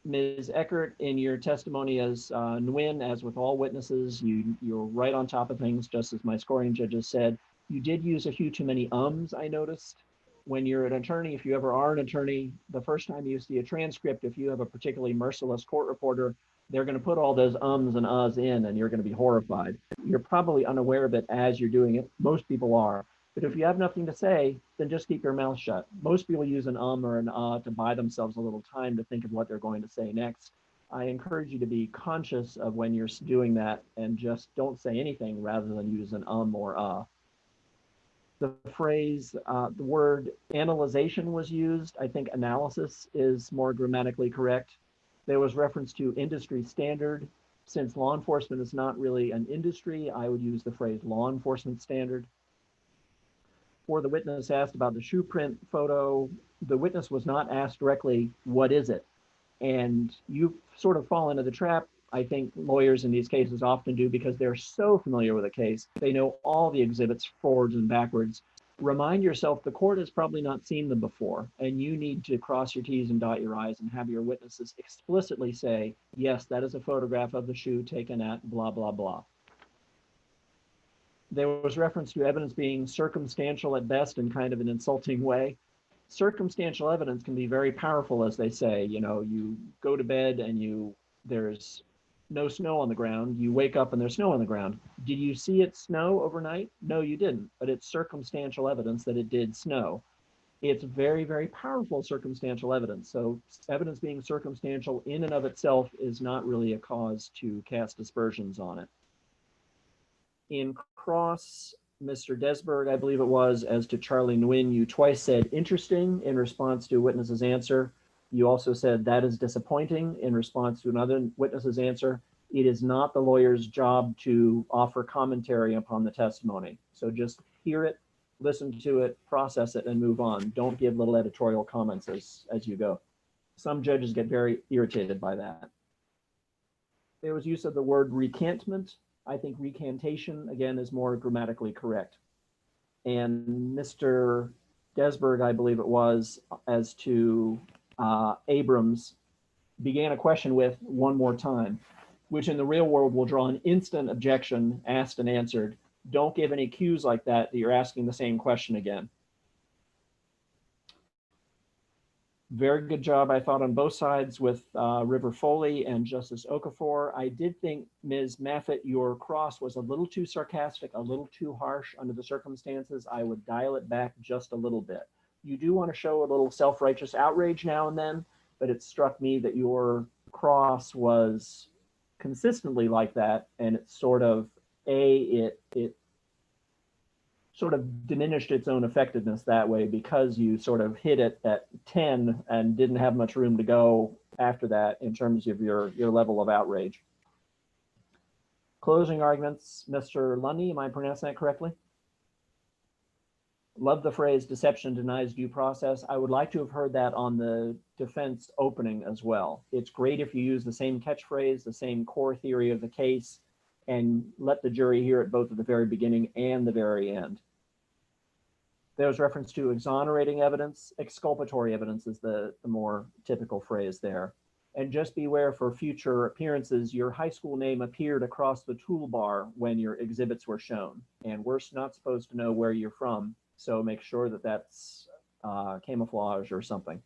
Ms. Eckert, in your testimony as Nguyen, as with all witnesses, you're right on top of things, just as my scoring judges said. You did use a few too many ums, I noticed. When you're an attorney, if you ever are an attorney, the first time you see a transcript, if you have a particularly merciless court reporter, they're going to put all those ums and uhs in, and you're going to be horrified. You're probably unaware of it as you're doing it. Most people are. But if you have nothing to say, then just keep your mouth shut. Most people use an or an to buy themselves a little time to think of what they're going to say next. I encourage you to be conscious of when you're doing that and just don't say anything rather than use an or The phrase, the word analyzation was used. I think analysis is more grammatically correct. There was reference to industry standard. Since law enforcement is not really an industry, I would use the phrase law enforcement standard. For the witness asked about the shoe print photo, the witness was not asked directly, "What is it?" And you sort of fall into the trap, I think lawyers in these cases often do, because they're so familiar with a case. They know all the exhibits forwards and backwards. Remind yourself the court has probably not seen them before, and you need to cross your T's and dot your I's and have your witnesses explicitly say, "Yes, that is a photograph of the shoe taken at blah, blah, blah." There was reference to evidence being circumstantial at best in kind of an insulting way. Circumstantial evidence can be very powerful, as they say. You know, you go to bed and there's no snow on the ground. You wake up and there's snow on the ground. Did you see it snow overnight? No, you didn't, but it's circumstantial evidence that it did snow. It's very, very powerful circumstantial evidence. So evidence being circumstantial in and of itself is not really a cause to cast aspersions on it. In cross, Mr. Desberg, I believe it was, as to Charlie Nguyen, you twice said "interesting" in response to a witness's answer. You also said "that is disappointing" in response to another witness's answer. It is not the lawyer's job to offer commentary upon the testimony. So just hear it, listen to it, process it, and move on. Don't give little editorial comments as you go. Some judges get very irritated by that. There was use of the word recantment. I think recantation, again, is more grammatically correct. And Mr. Desberg, I believe it was, as to Abrams, began a question with "one more time," which in the real world will draw an instant objection, asked and answered. Don't give any cues like that you're asking the same question again. Very good job, I thought, on both sides with River Foley and Justice Okafor. I did think, Ms. Maffett, your cross was a little too sarcastic, a little too harsh under the circumstances. I would dial it back just a little bit. You do want to show a little self-righteous outrage now and then, but it struck me that your cross was consistently like that, and it sort of, it sort of diminished its own effectiveness that way because you sort of hit it at 10 and didn't have much room to go after that in terms of your level of outrage. Closing arguments, Mr. Lundy, am I pronouncing that correctly? Love the phrase deception denies due process. I would like to have heard that on the defense opening as well. It's great if you use the same catchphrase, the same core theory of the case, and let the jury hear it both at the very beginning and the very end. There's reference to exonerating evidence. Exculpatory evidence is the more typical phrase there. And just beware for future appearances, your high school name appeared across the toolbar when your exhibits were shown. And we're not supposed to know where you're from. So make sure that that's camouflage or something.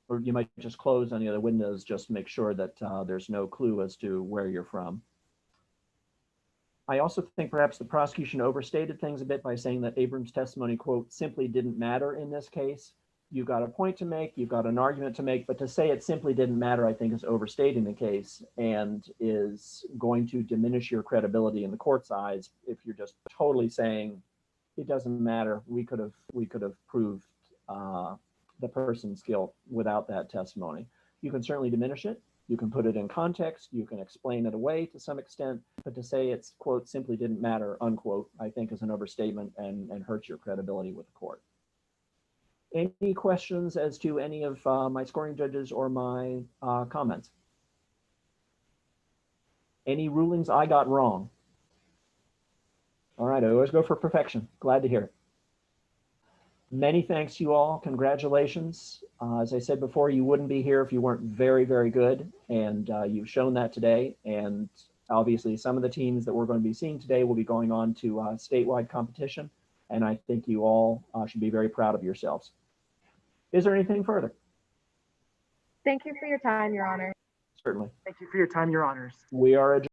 Or you might just close any of the windows, just to make sure that there's no clue as to where you're from. I also think perhaps the prosecution overstated things a bit by saying that Abrams' testimony, quote, simply didn't matter in this case. You've got a point to make, you've got an argument to make, but to say it simply didn't matter, I think is overstating the case and is going to diminish your credibility in the court's eyes if you're just totally saying it doesn't matter. We could have proved the person's guilt without that testimony. You can certainly diminish it. You can put it in context. You can explain it away to some extent, but to say it's, quote, simply didn't matter, unquote, I think is an overstatement and hurts your credibility with the court. Any questions as to any of my scoring judges or my comments? Any rulings I got wrong? All right, I always go for perfection. Glad to hear it. Many thanks to you all. Congratulations. As I said before, you wouldn't be here if you weren't very, very good. And you've shown that today. And obviously some of the teams that we're going to be seeing today will be going on to statewide competition. And I think you all should be very proud of yourselves. Is there anything further? Thank you for your time, Your Honor. Certainly. Thank you for your time, Your Honors. We are adjourned.